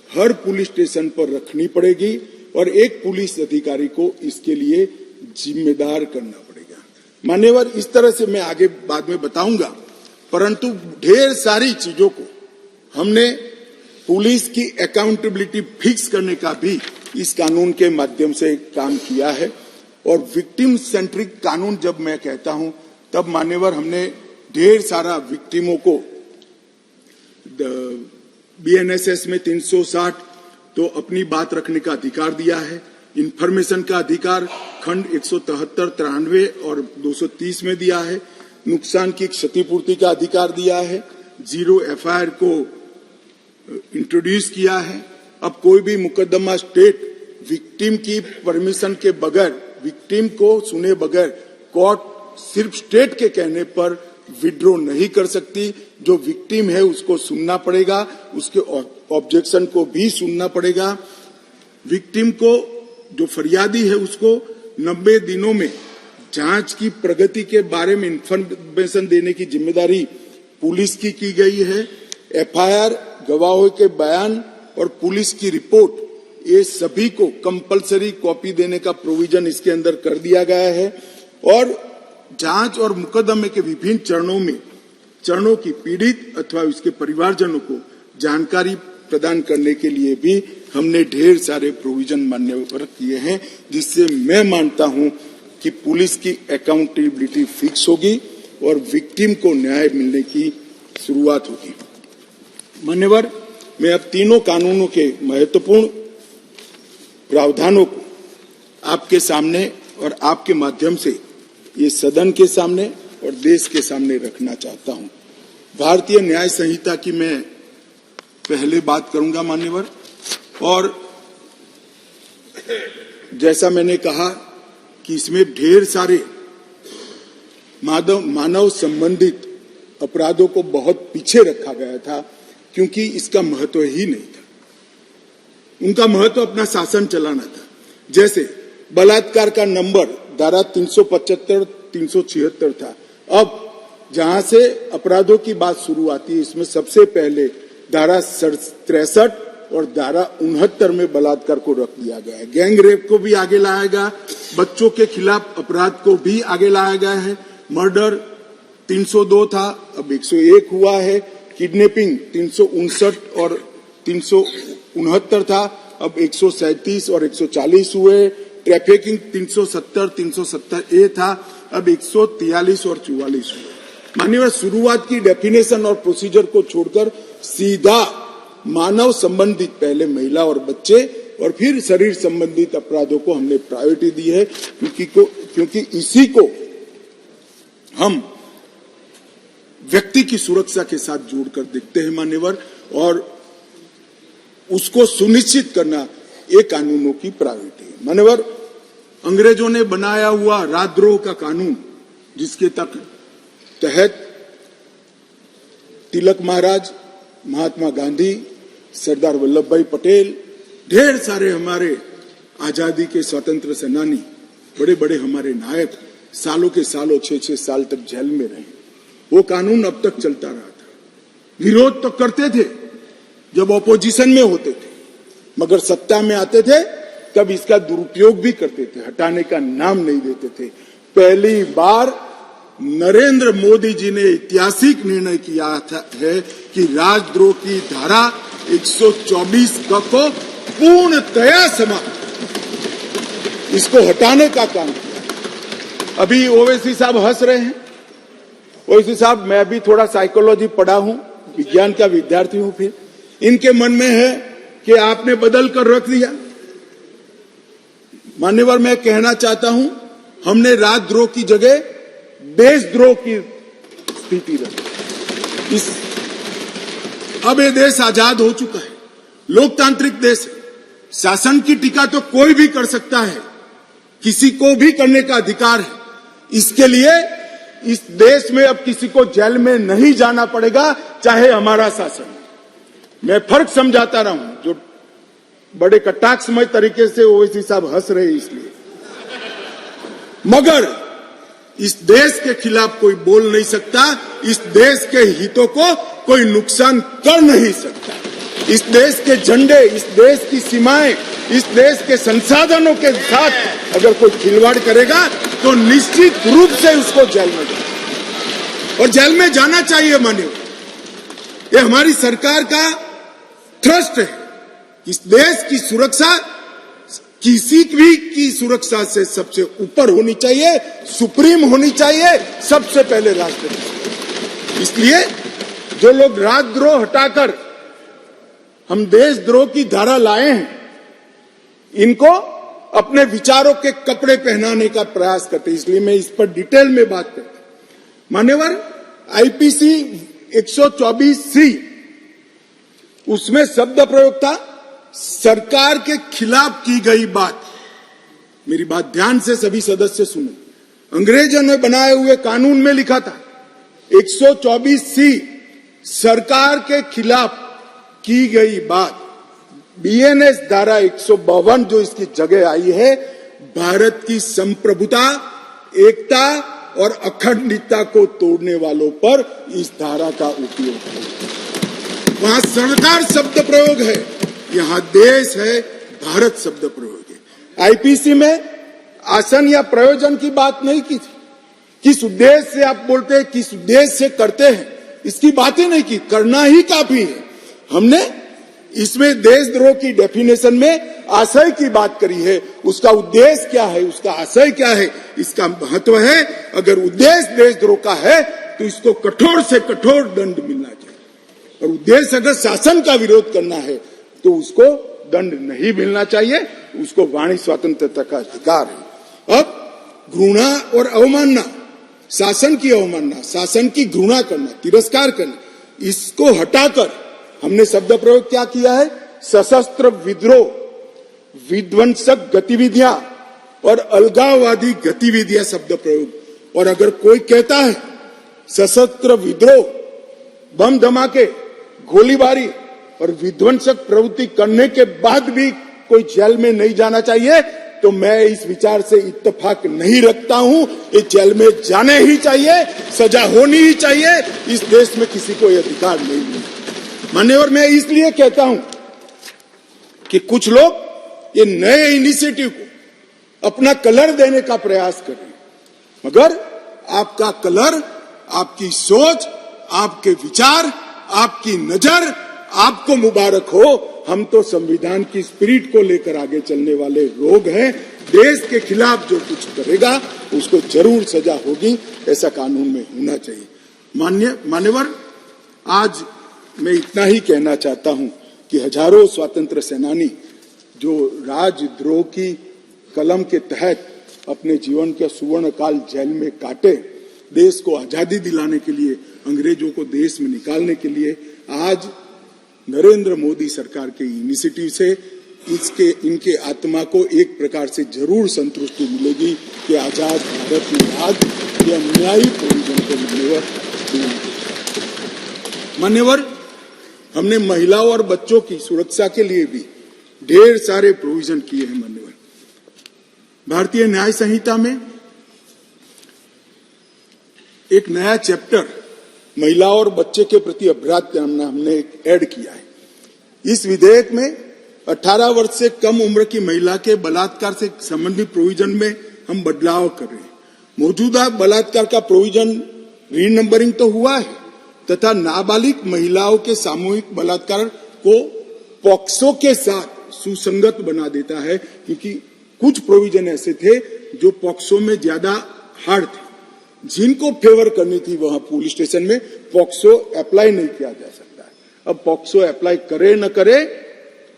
हर पुलिस स्टेशन पर रखनी पड़ेगी और एक पुलिस अधिकारी को इसके लिए जिम्मेदार करना पड़ेगा। मान्यवर, इस तरह से मैं आगे बाद में बताऊंगा, परंतु ढेर सारी चीजों को हमने पुलिस की अकाउंटेबिलिटी फिक्स करने का भी इस कानून के माध्यम से काम किया है। और विक्टिम सेंट्रिक कानून जब मैं कहता हूं तब मान्यवर हमने ढेर सारा विक्टिमों को बीएनएसएस में 360 तो अपनी बात रखने का अधिकार दिया है, इंफॉर्मेशन का अधिकार खंड 173, 93 और 230 में दिया है, नुकसान की क्षतिपूर्ति का अधिकार दिया है, जीरो एफआईआर को इंट्रोड्यूस किया है। अब कोई भी मुकदमा स्टेट विक्टिम की परमिशन के बगैर, विक्टिम को सुने बगैर कोर्ट सिर्फ स्टेट के कहने पर विड्रॉ नहीं कर सकती। जो विक्टिम है उसको सुनना पड़ेगा, उसके ऑब्जेक्शन को भी सुनना पड़ेगा। विक्टिम को, जो फरियादी है, उसको 90 दिनों में जांच की प्रगति के बारे में इंफॉर्मेशन देने की जिम्मेदारी पुलिस की गई है। एफआईआर, गवाहों के बयान और पुलिस की रिपोर्ट, ये सभी को कंपलसरी कॉपी देने का प्रोविजन इसके अंदर कर दिया गया है। और जांच और मुकदमे के विभिन्न चरणों की पीड़ित अथवा उसके परिवारजनों को जानकारी प्रदान करने के लिए भी हमने ढेर सारे प्रोविजन मान्यवर किए हैं, जिससे मैं मानता हूं कि पुलिस की अकाउंटेबिलिटी फिक्स होगी और विक्टिम को न्याय मिलने की शुरुआत होगी। मान्यवर, मैं अब तीनों कानूनों के महत्वपूर्ण प्रावधानों को आपके सामने और आपके माध्यम से ये सदन के सामने और देश के सामने रखना चाहता हूं। भारतीय न्याय संहिता की मैं पहले बात करूंगा मान्यवर, और जैसा मैंने कहा कि इसमें ढेर सारे मानव संबंधित अपराधों को बहुत पीछे रखा गया था, क्योंकि इसका महत्व ही नहीं था। उनका महत्व अपना शासन चलाना था। जैसे बलात्कार का नंबर धारा 375, 376 था। अब जहां से अपराधों की बात शुरू आती है, इसमें सबसे पहले धारा 63 और धारा 69 में बलात्कार को रख दिया गया है। गैंग रेप को भी आगे लाया गया, बच्चों के खिलाफ अपराध को भी आगे लाया गया है। मर्डर 302 था, अब 101 हुआ है। किडनैपिंग 359 और 369 था, अब 137 और 140 हुए। ट्रैफिकिंग 370, 370A था, अब 143 और 44 हुए। माननीय, शुरुआत की डेफिनेशन और प्रोसीजर को छोड़कर सीधा मानव संबंधित, पहले महिला और बच्चे और फिर शरीर संबंधित अपराधों को हमने प्रायोरिटी दी है, क्योंकि इसी को हम व्यक्ति की सुरक्षा के साथ जोड़कर देखते हैं मान्यवर, और उसको सुनिश्चित करना ये कानूनों की प्रायोरिटी है मान्यवर। अंग्रेजों ने बनाया हुआ राजद्रोह का कानून, जिसके तहत तिलक महाराज, महात्मा गांधी, सरदार वल्लभ भाई पटेल, ढेर सारे हमारे आजादी के स्वतंत्र सेनानी, बड़े बड़े हमारे नायक सालों के सालों 6-6 साल तक जेल में रहे। वो कानून अब तक चलता रहा था। विरोध तो करते थे जब ऑपोजिशन में होते थे, मगर सत्ता में आते थे तब इसका दुरुपयोग भी करते थे, हटाने का नाम नहीं देते थे। पहली बार नरेंद्र मोदी जी ने ऐतिहासिक निर्णय किया है कि राजद्रोह की धारा 124 को पूर्णतया समाप्त, इसको हटाने का काम किया। अभी ओवैसी साहब हंस रहे हैं। ओवैसी साहब, मैं भी थोड़ा साइकोलॉजी पढ़ा हूं, विज्ञान का विद्यार्थी हूं, फिर इनके मन में है कि आपने बदल कर रख दिया। मान्यवर, मैं कहना चाहता हूं, हमने राजद्रोह की जगह देशद्रोह की स्थिति रखी। अब ये देश आजाद हो चुका है, लोकतांत्रिक देश है। शासन की टीका तो कोई भी कर सकता है, किसी को भी करने का अधिकार है। इसके लिए इस देश में अब किसी को जेल में नहीं जाना पड़ेगा, चाहे हमारा शासन। मैं फर्क समझाता रहा हूं, जो बड़े कटाक्षमय तरीके से ओवैसी साहब हंस रहे इसलिए, मगर इस देश के खिलाफ कोई बोल नहीं सकता, इस देश के हितों को कोई नुकसान कर नहीं सकता। इस देश के झंडे, इस देश की सीमाएं, इस देश के संसाधनों के साथ अगर कोई खिलवाड़ करेगा तो निश्चित रूप से उसको जेल में जाए, और जेल में जाना चाहिए। मानिए, ये हमारी सरकार का ट्रस्ट है। इस देश की सुरक्षा किसी भी की सुरक्षा से सबसे ऊपर होनी चाहिए, सुप्रीम होनी चाहिए, सबसे पहले राष्ट्रपति। इसलिए जो लोग राजद्रोह हटाकर हम देशद्रोह की धारा लाए हैं, इनको अपने विचारों के कपड़े पहनाने का प्रयास करते, इसलिए मैं इस पर डिटेल में बात करता हूं। मान्यवर, आईपीसी 124C, उसमें शब्द प्रयोग था सरकार के खिलाफ की गई बात। मेरी बात ध्यान से सभी सदस्य सुनो। अंग्रेजों ने बनाए हुए कानून में लिखा था 124C, सरकार के खिलाफ की गई बात। बीएनएस धारा 152 जो इसकी जगह आई है, भारत की संप्रभुता, एकता और अखंडता को तोड़ने वालों पर इस धारा का उपयोग है। वहां सरकार शब्द प्रयोग है, यहां देश है, भारत शब्द प्रयोग है। आईपीसी में आसन या प्रयोजन की बात नहीं की थी। किस उद्देश्य से आप बोलते हैं, किस उद्देश्य से करते हैं, इसकी बात ही नहीं की। करना ही काफी है। हमने इसमें देशद्रोह की डेफिनेशन में आशय की बात करी है, उसका उद्देश्य क्या है, उसका आशय क्या है, इसका महत्व है। अगर उद्देश्य देशद्रोह का है तो इसको कठोर से कठोर दंड मिलना चाहिए, और उद्देश्य अगर शासन का विरोध करना है तो उसको दंड नहीं मिलना चाहिए, उसको वाणी स्वतंत्रता का अधिकार है। अब घृणा और अवमानना, शासन की अवमानना, शासन की घृणा करना, तिरस्कार करना, इसको हटाकर हमने शब्द प्रयोग क्या किया है, सशस्त्र विद्रोह, विध्वंसक गतिविधियां और अलगाववादी गतिविधियां शब्द प्रयोग। और अगर कोई कहता है सशस्त्र विद्रोह, बम धमाके, गोलीबारी और विध्वंसक प्रवृत्ति करने के बाद भी कोई जेल में नहीं जाना चाहिए, तो मैं इस विचार से इत्तेफाक नहीं रखता हूं। ये जेल में जाने ही चाहिए, सजा होनी ही चाहिए। इस देश में किसी को यह अधिकार नहीं मिलता। मान्यवर, मैं इसलिए कहता हूं कि कुछ लोग ये नए इनिशिएटिव को अपना कलर देने का प्रयास कर रहे हैं, मगर आपका कलर, आपकी सोच, आपके विचार, आपकी नजर आपको मुबारक हो। हम तो संविधान की स्पिरिट को लेकर आगे चलने वाले लोग हैं। देश के खिलाफ जो कुछ करेगा उसको जरूर सजा होगी, ऐसा कानून में होना चाहिए। मान्यवर, आज मैं इतना ही कहना चाहता हूं कि हजारों स्वतंत्र सेनानी जो राजद्रोह की कलम के तहत अपने जीवन के सुवर्ण काल जेल में काटे, देश को आजादी दिलाने के लिए, अंग्रेजों को देश में निकालने के लिए, आज नरेंद्र मोदी सरकार के इनिशिएटिव से इनके आत्मा को एक प्रकार से जरूर संतुष्टि मिलेगी कि आजाद भारत में आज ये अन्यायी प्रोविजन को मान्यवर, हमने महिलाओं और बच्चों की सुरक्षा के लिए भी ढेर सारे प्रोविजन किए हैं। मान्यवर, भारतीय न्याय संहिता में एक नया चैप्टर महिलाओं और बच्चे के प्रति अपराध का हमने ऐड किया है। इस विधेयक में 18 वर्ष से कम उम्र की महिला के बलात्कार से संबंधित प्रोविजन में हम बदलाव कर रहे हैं। मौजूदा बलात्कार का प्रोविजन रीनंबरिंग तो हुआ है तथा नाबालिग महिलाओं के सामूहिक बलात्कार को पॉक्सो के साथ सुसंगत बना देता है, क्योंकि कुछ प्रोविजन ऐसे थे जो पॉक्सो में ज्यादा हार्ड थे, जिनको फेवर करनी थी वहां पुलिस स्टेशन में पॉक्सो अप्लाई नहीं किया जा सकता है। अब पॉक्सो अप्लाई करे न करे,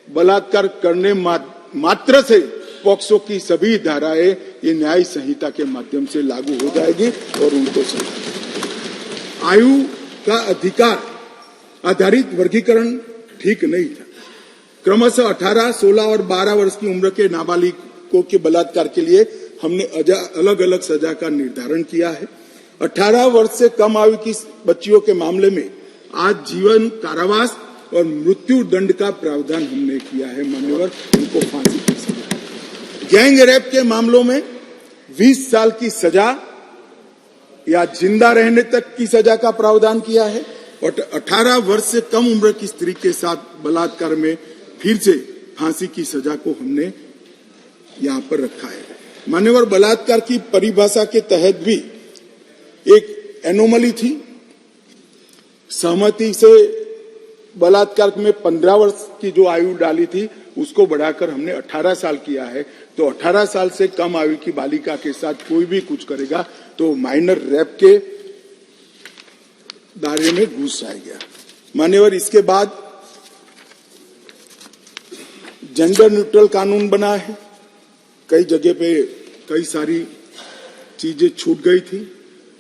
बलात्कार करने मात्र से पॉक्सो की सभी धाराएं ये न्याय संहिता के माध्यम से लागू हो जाएगी और उनको आयु का अधिकार आधारित वर्गीकरण ठीक नहीं था। क्रमशः 18, 16 और 12 वर्ष की उम्र के नाबालिगों के बलात्कार के लिए हमने अलग अलग सजा का निर्धारण किया है। 18 वर्ष से कम आयु की बच्चियों के मामले में आज जीवन कारावास और मृत्यु दंड का प्रावधान हमने किया है। मान्यवर, उनको फांसी की सजा। गैंग रेप के मामलों में 20 साल की सजा या जिंदा रहने तक की सजा का प्रावधान किया है और 18 वर्ष से कम उम्र की स्त्री के साथ बलात्कार में फिर से फांसी की सजा को हमने यहां पर रखा है। मान्यवर, बलात्कार की परिभाषा के तहत भी एक एनोमली थी। सहमति से बलात्कार में 15 वर्ष की जो आयु डाली थी उसको बढ़ाकर हमने 18 साल किया है। तो 18 साल से कम आयु की बालिका के साथ कोई भी कुछ करेगा तो माइनर रेप के दायरे में घुस जाएगा। मान्यवर, इसके बाद जेंडर न्यूट्रल कानून बना है। कई जगह पे कई सारी चीजें छूट गई थी।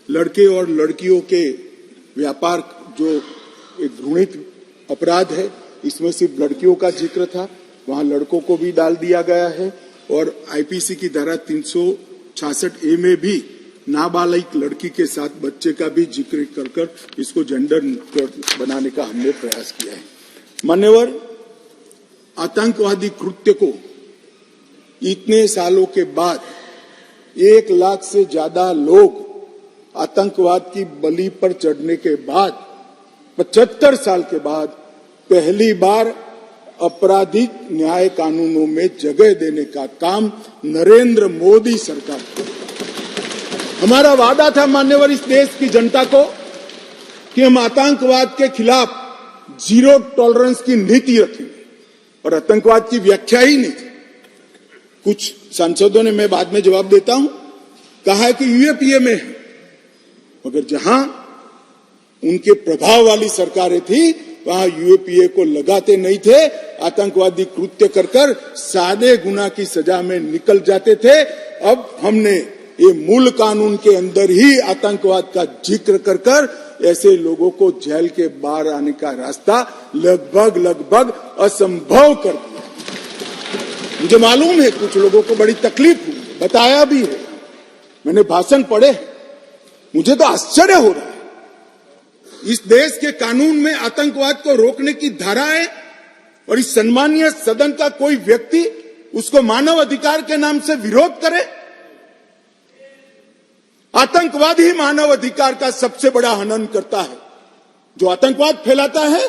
लड़के और लड़कियों के व्यापार जो एक घृणित अपराध है, इसमें सिर्फ लड़कियों का जिक्र था, वहां लड़कों को भी डाल दिया गया है और आईपीसी की धारा 366A में भी नाबालिग लड़की के साथ बच्चे का भी जिक्र कर इसको जेंडर न्यूट्रल बनाने का हमने प्रयास किया है। मान्यवर, आतंकवादी कृत्य को इतने सालों के बाद 1 लाख से ज्यादा लोग आतंकवाद की बलि पर चढ़ने के बाद 75 साल के बाद पहली बार आपराधिक न्याय कानूनों में जगह देने का काम नरेंद्र मोदी सरकार को। हमारा वादा था मान्यवर इस देश की जनता को कि हम आतंकवाद के खिलाफ जीरो टॉलरेंस की नीति रखेंगे और आतंकवाद की व्याख्या ही नहीं थी। कुछ सांसदों ने, मैं बाद में जवाब देता हूं, कहा है कि यूएपीए में है, मगर जहां उनके प्रभाव वाली सरकारें थी वहां यूएपीए को लगाते नहीं थे। आतंकवादी कृत्य कर सादे गुना की सजा में निकल जाते थे। अब हमने ये मूल कानून के अंदर ही आतंकवाद का जिक्र कर ऐसे लोगों को जेल के बाहर आने का रास्ता लगभग असंभव कर दिया। मुझे मालूम है कुछ लोगों को बड़ी तकलीफ हुई, बताया भी है, मैंने भाषण पढ़े, मुझे तो आश्चर्य हो रहा है। इस देश के कानून में आतंकवाद को रोकने की धारा है और इस सम्मानीय सदन का कोई व्यक्ति उसको मानव अधिकार के नाम से विरोध करे। आतंकवाद ही मानव अधिकार का सबसे बड़ा हनन करता है। जो आतंकवाद फैलाता है,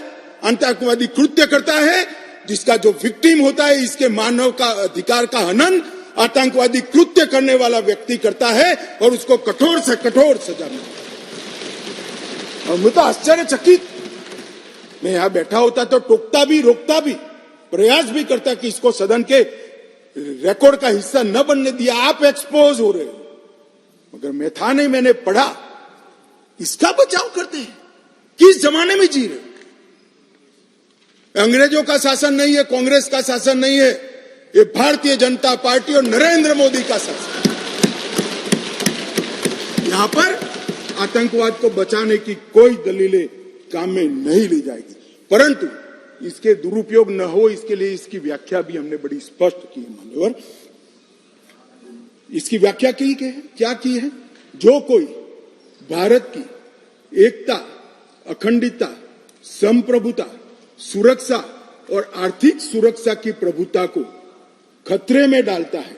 आतंकवादी कृत्य करता है, जिसका जो विक्टिम होता है, इसके मानव का अधिकार का हनन आतंकवादी कृत्य करने वाला व्यक्ति करता है और उसको कठोर से कठोर सजा मिलती है। और मैं तो आश्चर्यचकित, मैं यहां बैठा होता तो टोकता भी, रोकता भी, प्रयास भी करता कि इसको सदन के रिकॉर्ड का हिस्सा न बनने दिया। आप एक्सपोज हो रहे हो, मगर मैं था नहीं, मैंने पढ़ा। इसका बचाव करते हैं। किस जमाने में जी रहे? अंग्रेजों का शासन नहीं है, कांग्रेस का शासन नहीं है, ये भारतीय जनता पार्टी और नरेंद्र मोदी का शासन। यहां पर आतंकवाद को बचाने की कोई दलीलें काम में नहीं ली जाएगी, परंतु इसके दुरुपयोग न हो इसके लिए इसकी व्याख्या भी हमने बड़ी स्पष्ट की है मान्यवर। इसकी व्याख्या की है, क्या की है? जो कोई भारत की एकता, अखंडता, संप्रभुता, सुरक्षा और आर्थिक सुरक्षा की प्रभुता को खतरे में डालता है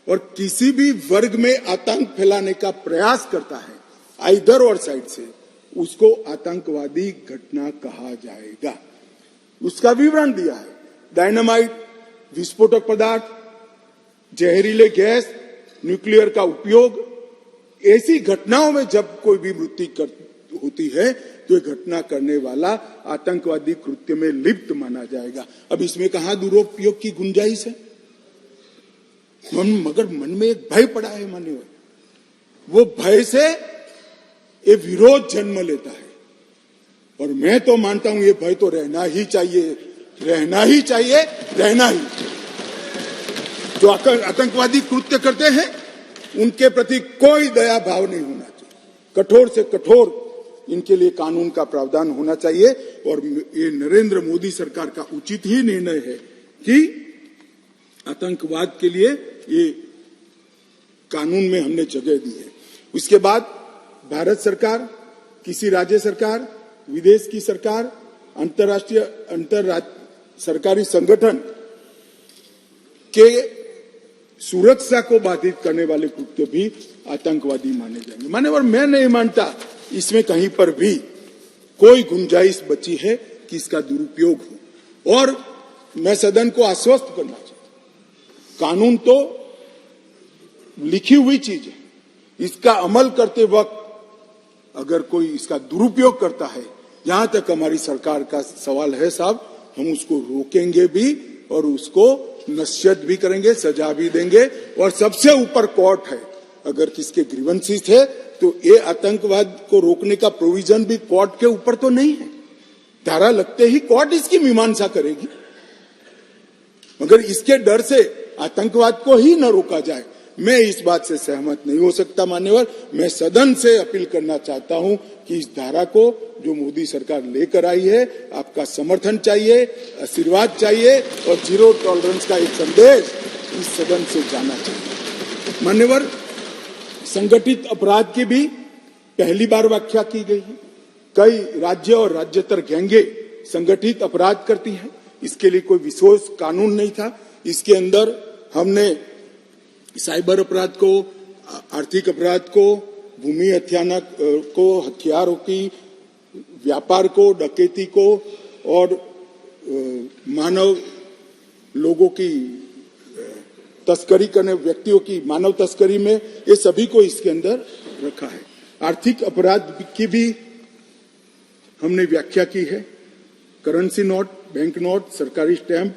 और किसी भी वर्ग में आतंक फैलाने का प्रयास करता है आइदर और साइड से, उसको आतंकवादी घटना कहा जाएगा। उसका विवरण दिया है। डायनामाइट, विस्फोटक पदार्थ, जहरीले गैस, न्यूक्लियर का उपयोग, ऐसी घटनाओं में जब कोई भी मृत्यु होती है तो ये घटना करने वाला आतंकवादी कृत्य में लिप्त माना जाएगा। अब इसमें कहां दुरुपयोग की गुंजाइश है? मगर मन में एक भय पड़ा है मान्यवर, वो भय से ये विरोध जन्म लेता है और मैं तो मानता हूं ये भय तो रहना ही चाहिए, रहना ही चाहिए, रहना ही। जो आतंकवादी कृत्य करते हैं उनके प्रति कोई दया भाव नहीं होना चाहिए, कठोर से कठोर इनके लिए कानून का प्रावधान होना चाहिए। और ये नरेंद्र मोदी सरकार का उचित ही निर्णय है कि आतंकवाद के लिए ये कानून में हमने जगह दी है। उसके बाद भारत सरकार, किसी राज्य सरकार, विदेश की सरकार, अंतरराष्ट्रीय सरकारी संगठन के सुरक्षा को बाधित करने वाले कृत्य भी आतंकवादी माने जाएंगे। मान्यवर, मैं नहीं मानता इसमें कहीं पर भी कोई गुंजाइश बची है कि इसका दुरुपयोग हो। और मैं सदन को आश्वस्त करना चाहता हूं, कानून तो लिखी हुई चीज है, इसका अमल करते वक्त अगर कोई इसका दुरुपयोग करता है, जहां तक हमारी सरकार का सवाल है साहब, हम उसको रोकेंगे भी और उसको नश्यत भी करेंगे, सजा भी देंगे। और सबसे ऊपर कोर्ट है, अगर किसके ग्रीवेंसेस है तो ये आतंकवाद को रोकने का प्रोविजन भी कोर्ट के ऊपर तो नहीं है, धारा लगते ही कोर्ट इसकी मीमांसा करेगी। मगर इसके डर से आतंकवाद को ही न रोका जाए, मैं इस बात से सहमत नहीं हो सकता मान्यवर। मैं सदन से अपील करना चाहता हूं कि इस धारा को जो मोदी सरकार लेकर आई है, आपका समर्थन चाहिए, आशीर्वाद चाहिए और जीरो टॉलरेंस का एक संदेश इस सदन से जाना चाहिए। मान्यवर, संगठित अपराध की भी पहली बार व्याख्या की गई है। कई राज्य और राज्यतर गैंगे संगठित अपराध करती हैं, इसके लिए कोई विशेष कानून नहीं था। इसके अंदर हमने साइबर अपराध को, आर्थिक अपराध को, भूमि हत्याना को, हथियारों की व्यापार को, डकैती को और मानव लोगों की तस्करी करने, व्यक्तियों की मानव तस्करी में, ये सभी को इसके अंदर रखा है। आर्थिक अपराध की भी हमने व्याख्या की है। करेंसी नोट, बैंक नोट, सरकारी स्टैंप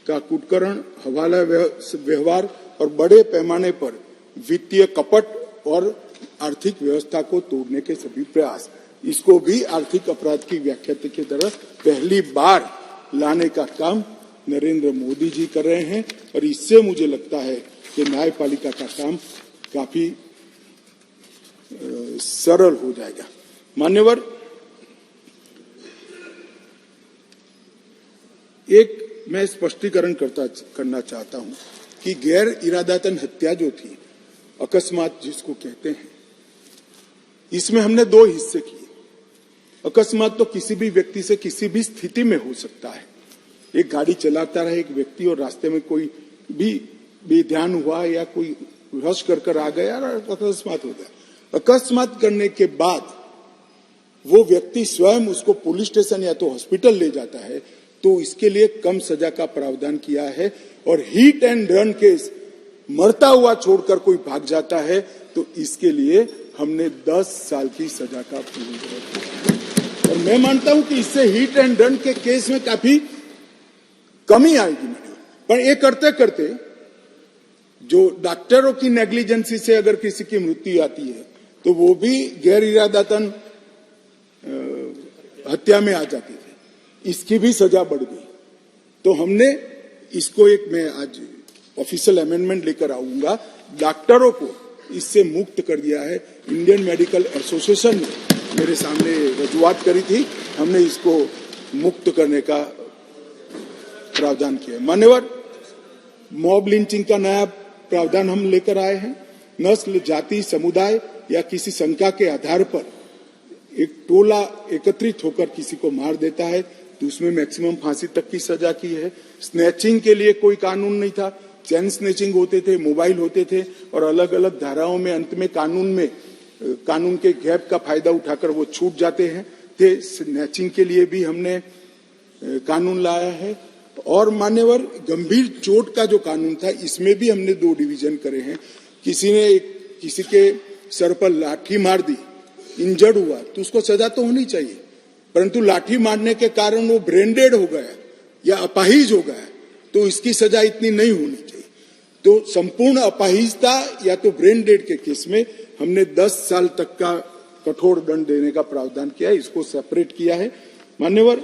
का कुटकरण, हवाला व्यवहार और बड़े पैमाने पर वित्तीय कपट और आर्थिक व्यवस्था को तोड़ने के सभी प्रयास, इसको भी आर्थिक अपराध की व्याख्या की तरह पहली बार लाने का काम नरेंद्र मोदी जी कर रहे हैं। और इससे मुझे लगता है कि न्यायपालिका का काम काफी सरल हो जाएगा। मान्यवर, एक मैं स्पष्टीकरण करना चाहता हूं कि गैर इरादतन हत्या जो थी, अकस्मात जिसको कहते हैं, इसमें हमने दो हिस्से किए। अकस्मात तो किसी भी व्यक्ति से किसी भी स्थिति में हो सकता है। एक गाड़ी चलाता रहे एक व्यक्ति और रास्ते में कोई भी बेध्यान हुआ या कोई रश कर आ गया और अकस्मात हो गया। अकस्मात करने के बाद वो व्यक्ति स्वयं उसको पुलिस स्टेशन या तो हॉस्पिटल ले जाता है, तो इसके लिए कम सजा का प्रावधान किया है। और हिट एंड रन केस, मरता हुआ छोड़कर कोई भाग जाता है, तो इसके लिए हमने 10 साल की सजा का प्रावधान किया। और मैं मानता हूं कि इससे हिट एंड रन के केस में काफी कमी आएगी। पर ये करते करते जो डॉक्टरों की नेग्लिजेंसी से अगर किसी की मृत्यु आती है तो वो भी गैर इरादतन हत्या में आ जाती थी, इसकी भी सजा बढ़ गई। तो हमने इसको मैं आज ऑफिशियल अमेंडमेंट लेकर आऊंगा, डॉक्टरों को इससे मुक्त कर दिया है। इंडियन मेडिकल एसोसिएशन ने मेरे सामने रजूआत करी थी, हमने इसको मुक्त करने का प्रावधान किया। मान्यवर, मॉब लिंचिंग का नया प्रावधान हम लेकर आए हैं। नस्ल, जाति, समुदाय या किसी शंका के आधार पर एक टोला एकत्रित होकर किसी को मार देता है तो उसमें मैक्सिमम फांसी तक की सजा की है। स्नैचिंग के लिए कोई कानून नहीं था, चैन स्नैचिंग होते थे, मोबाइल होते थे और अलग अलग धाराओं में अंत में कानून के गैप का फायदा उठाकर वो छूट जाते हैं। स्नैचिंग के लिए भी हमने कानून लाया है। और मान्यवर, गंभीर चोट का जो कानून था इसमें भी हमने 2 डिवीजन करे हैं। किसी के सर पर लाठी मार दी, इंजर्ड हुआ तो उसको सजा तो होनी चाहिए, परंतु लाठी मारने के कारण वो ब्रेन डेड हो गया या अपाहिज हो गया तो इसकी सजा इतनी नहीं होनी चाहिए। तो संपूर्ण अपाहिजता या तो ब्रेन डेड के केस में हमने 10 साल तक का कठोर दंड देने का प्रावधान किया है, इसको सेपरेट किया है। मान्यवर,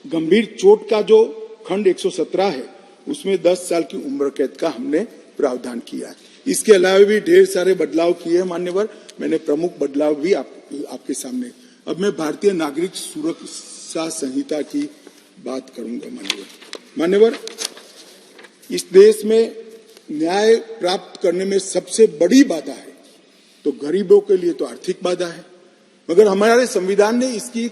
गंभीर चोट का जो खंड 117 है उसमें 10 साल की उम्र कैद का हमने प्रावधान किया है। इसके अलावा भी ढेर सारे बदलाव किए हैं मान्यवर, मैंने प्रमुख बदलाव भी आपके सामने। अब मैं भारतीय नागरिक सुरक्षा संहिता की बात करूंगा। मान्यवर, इस देश में न्याय प्राप्त करने में सबसे बड़ी बाधा है तो गरीबों के लिए तो आर्थिक बाधा है, मगर हमारे संविधान ने इसकी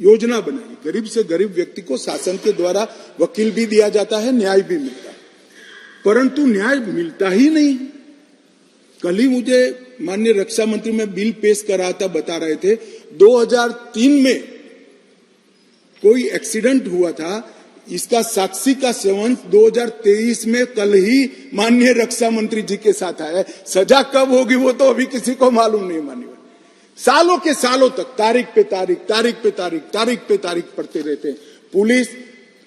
योजना बनाई। गरीब से गरीब व्यक्ति को शासन के द्वारा वकील भी दिया जाता है, न्याय भी मिलता है, परंतु न्याय मिलता ही नहीं। कल ही मुझे माननीय रक्षा मंत्री में बिल पेश कर रहा था, बता रहे थे 2003 में कोई एक्सीडेंट हुआ था, इसका साक्षी का सेवन 2023 में कल ही माननीय रक्षा मंत्री जी के साथ आया है। सजा कब होगी वो तो अभी किसी को मालूम नहीं। माननीय सालों के सालों तक तारीख पे तारीख पढ़ते रहते हैं। पुलिस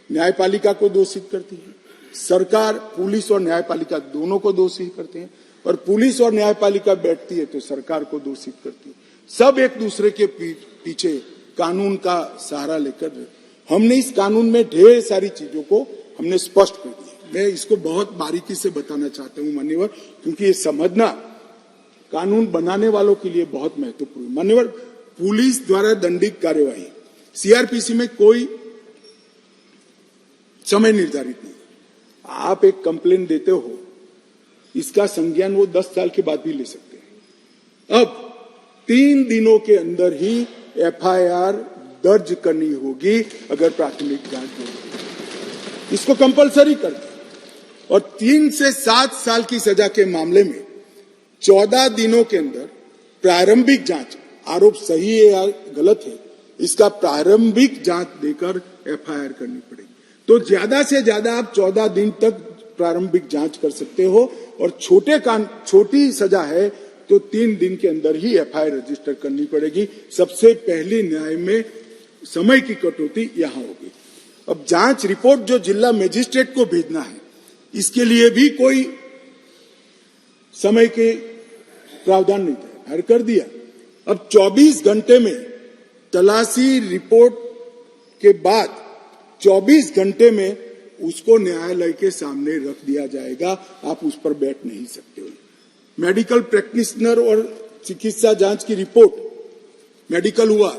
न्यायपालिका को दोषित करती है, सरकार पुलिस और न्यायपालिका दोनों को दोषी करते हैं, और पुलिस और न्यायपालिका बैठती है तो सरकार को दोषित करती है। सब एक दूसरे के पीछे कानून का सहारा लेकर हमने इस कानून में ढेर सारी चीजों को हमने स्पष्ट कर दिया। मैं इसको बहुत बारीकी से बताना चाहता हूं मान्यवर, क्योंकि ये समझना कानून बनाने वालों के लिए बहुत महत्वपूर्ण। मान्यवर, पुलिस द्वारा दंडित कार्यवाही सीआरपीसी में कोई समय निर्धारित नहीं। आप एक कंप्लेन देते हो, इसका संज्ञान वो 10 साल के बाद भी ले सकते हैं। अब 3 दिनों के अंदर ही एफआईआर दर्ज करनी होगी अगर प्राथमिक जांच होगी, इसको कंपलसरी कर दिया। और 3 से 7 साल की सजा के मामले में 14 दिनों के अंदर प्रारंभिक जांच, आरोप सही है या गलत है, इसका प्रारंभिक जांच देकर एफआईआर करनी पड़ेगी। तो ज्यादा से ज्यादा आप 14 दिन तक प्रारंभिक जांच कर सकते हो, और छोटी सजा है तो 3 दिन के अंदर ही एफआईआर रजिस्टर करनी पड़ेगी। सबसे पहले न्याय में समय की कटौती यहां होगी। अब जांच रिपोर्ट जो जिला मजिस्ट्रेट को भेजना है, इसके लिए भी कोई समय के प्रावधान नहीं था, हर कर दिया। अब 24 घंटे में तलाशी रिपोर्ट के बाद 24 घंटे में उसको न्यायालय के सामने रख दिया जाएगा, आप उस पर बैठ नहीं सकते हो। मेडिकल प्रैक्टिशनर और चिकित्सा जांच की रिपोर्ट, मेडिकल हुआ,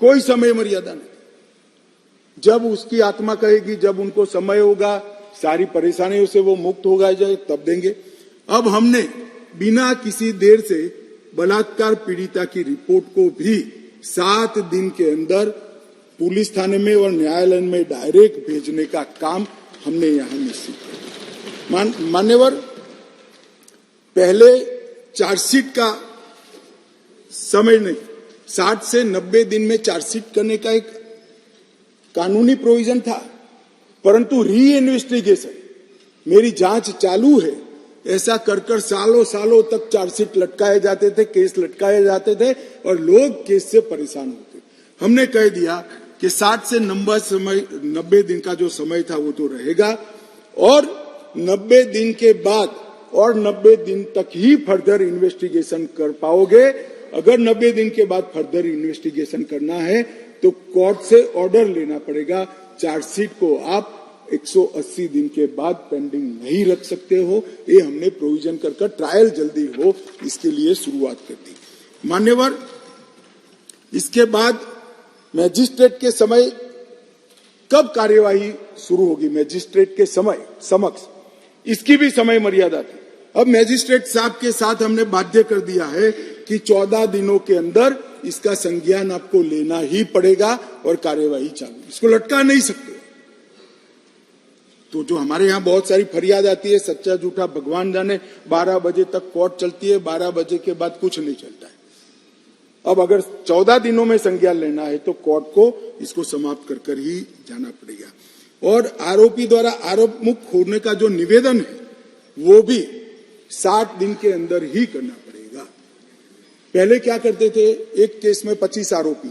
कोई समय मर्यादा नहीं। जब उसकी आत्मा कहेगी, जब उनको समय होगा, सारी परेशानियों से वो मुक्त होगा जाए, तब देंगे। अब हमने बिना किसी देर से बलात्कार पीड़िता की रिपोर्ट को भी 7 दिन के अंदर पुलिस थाने में और न्यायालय में डायरेक्ट भेजने का काम हमने यहां निश्चित किया। मान्यवर, पहले चार्जशीट का समय नहीं, 60 से 90 दिन में चार्जशीट करने का एक कानूनी प्रोविजन था, परंतु री इन्वेस्टिगेशन, मेरी जांच चालू है, ऐसा कर सालों तक चार्जशीट लटकाए जाते थे, केस लटकाए जाते थे और लोग केस से परेशान होते। हमने कह दिया कि 60 से 90 दिन का जो समय था वो तो रहेगा, और 90 दिन के बाद और 90 दिन तक ही फर्दर इन्वेस्टिगेशन कर पाओगे। अगर 90 दिन के बाद फर्दर इन्वेस्टिगेशन करना है तो कोर्ट से ऑर्डर लेना पड़ेगा चार्जशीट को आप 180 दिन के बाद पेंडिंग नहीं रख सकते हो। ये हमने प्रोविजन कर ट्रायल जल्दी हो इसके लिए शुरुआत कर दी। मान्यवर, इसके बाद मैजिस्ट्रेट के समय कब कार्यवाही शुरू होगी, मैजिस्ट्रेट के समय समक्ष, इसकी भी समय मर्यादा थी। अब मैजिस्ट्रेट साहब के साथ हमने बाध्य कर दिया है कि 14 दिनों के अंदर इसका संज्ञान आपको लेना ही पड़ेगा और कार्यवाही चालू, इसको लटका नहीं सकते। तो जो हमारे यहाँ बहुत सारी फरियाद आती है, सच्चा झूठा भगवान जाने, 12 बजे तक कोर्ट चलती है, 12 बजे के बाद कुछ नहीं चलता है। अब अगर 14 दिनों में संज्ञान लेना है तो कोर्ट को इसको समाप्त कर ही जाना पड़ेगा। और आरोपी द्वारा आरोप मुक्त होने का जो निवेदन है वो भी 60 दिन के अंदर ही करना पड़ेगा। पहले क्या करते थे, एक केस में 25 आरोपी,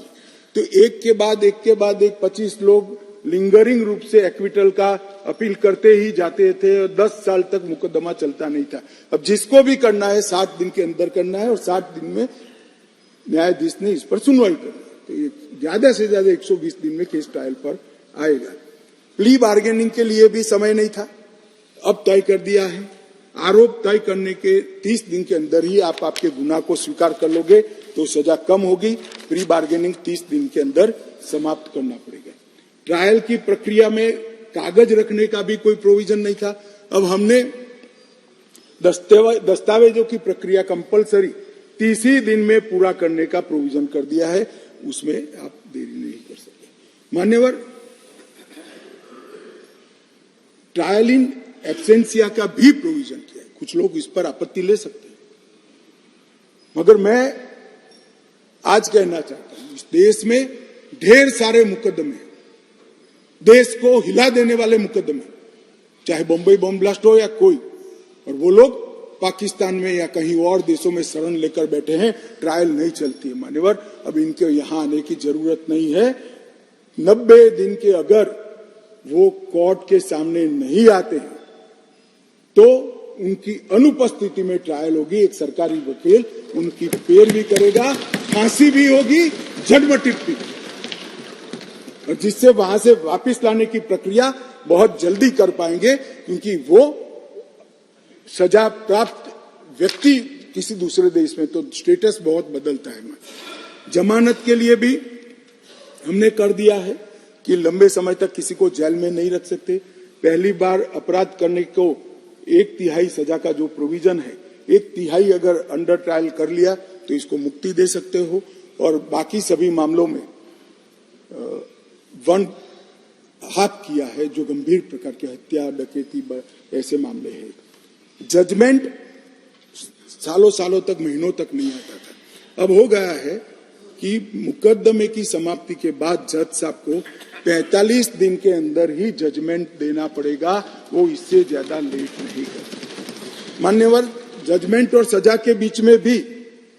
तो एक के बाद एक 25 लोग लिंगरिंग रूप से एक्विटल का अपील करते ही जाते थे और 10 साल तक मुकदमा चलता नहीं था। अब जिसको भी करना है 60 दिन के अंदर करना है और 60 दिन में न्यायाधीश ने इस पर सुनवाई करनी, तो ज्यादा से ज्यादा 120 दिन में केस ट्रायल पर आएगा। प्ली बार्गेनिंग के लिए भी समय नहीं था, अब तय कर दिया है। आरोप तय करने के 30 दिन के अंदर ही आप आपके गुनाह को स्वीकार कर लोगे तो सजा कम होगी। प्री बार्गेनिंग 30 दिन के अंदर समाप्त करना पड़ेगा। ट्रायल की प्रक्रिया में कागज रखने का भी कोई प्रोविजन नहीं था। अब हमने दस्तावेजों की प्रक्रिया कंपलसरी 30 ही दिन में पूरा करने का प्रोविजन कर दिया है, उसमें आप देरी नहीं कर सकते। मान्यवर, ट्रायल इन एब्सेंसिया का भी प्रोविजन किया है। कुछ लोग इस पर आपत्ति ले सकते हैं, मगर मैं आज कहना चाहता हूं, इस देश में ढेर सारे मुकदमे, देश को हिला देने वाले मुकदमे, चाहे बम्बई बम ब्लास्ट हो या कोई, और वो लोग पाकिस्तान में या कहीं और देशों में शरण लेकर बैठे हैं, ट्रायल नहीं चलती है। मान्यवर, अब इनके यहां आने की जरूरत नहीं है। 90 दिन के अगर वो कोर्ट के सामने नहीं आते हैं तो उनकी अनुपस्थिति में ट्रायल होगी। एक सरकारी वकील उनकी पैरवी करेगा, फांसी भी होगी, जन्मटिप भी, और जिससे वहां से वापस लाने की प्रक्रिया बहुत जल्दी कर पाएंगे, क्योंकि वो सजा प्राप्त व्यक्ति किसी दूसरे देश में तो स्टेटस बहुत बदलता है। जमानत के लिए भी हमने कर दिया है कि लंबे समय तक किसी को जेल में नहीं रख सकते। पहली बार अपराध करने को 1/3 सजा का जो प्रोविजन है, 1/3 अगर अंडर ट्रायल कर लिया तो इसको मुक्ति दे सकते हो, और बाकी सभी मामलों में 1/2 किया है जो गंभीर प्रकार के हत्या, डकैती, ऐसे मामले हैं। जजमेंट सालों सालों तक, महीनों तक नहीं आता था। अब हो गया है कि मुकदमे की समाप्ति के बाद जज साहब को 45 दिन के अंदर ही जजमेंट देना पड़ेगा, वो इससे ज्यादा लेट नहीं कर। मान्यवर, जजमेंट और सजा के बीच में भी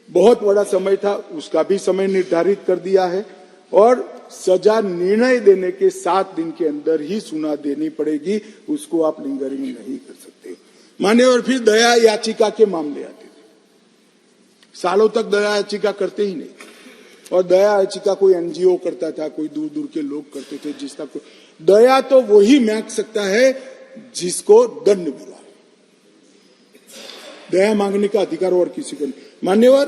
बहुत बड़ा समय था, उसका भी समय निर्धारित कर दिया है, और सजा निर्णय देने के 7 दिन के अंदर ही सुना देनी पड़ेगी, उसको आप लिंगरिंग नहीं कर सकते। मान्यवर, फिर दया याचिका के मामले आते थे। सालों तक दया याचिका करते ही नहीं, और दया याचिका कोई एनजीओ करता था, कोई दूर दूर के लोग करते थे। जिसका दया तो वही मांग सकता है जिसको दंड मिला। दया मांगने का अधिकार और किसी को नहीं। मान्यवर,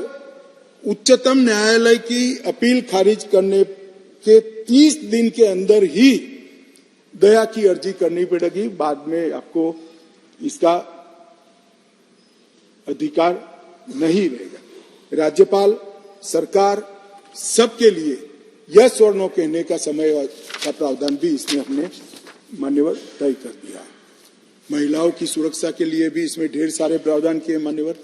उच्चतम न्यायालय की अपील खारिज करने के 30 दिन के अंदर ही दया की अर्जी करनी पड़ेगी, बाद में आपको इसका अधिकार नहीं रहेगा। राज्यपाल, सरकार, सबके लिए यस और नो कहने का समय का प्रावधान भी इसमें हमने मान्यवर तय कर दिया। महिलाओं की सुरक्षा के लिए भी इसमें ढेर सारे प्रावधान किए। मान्यवर,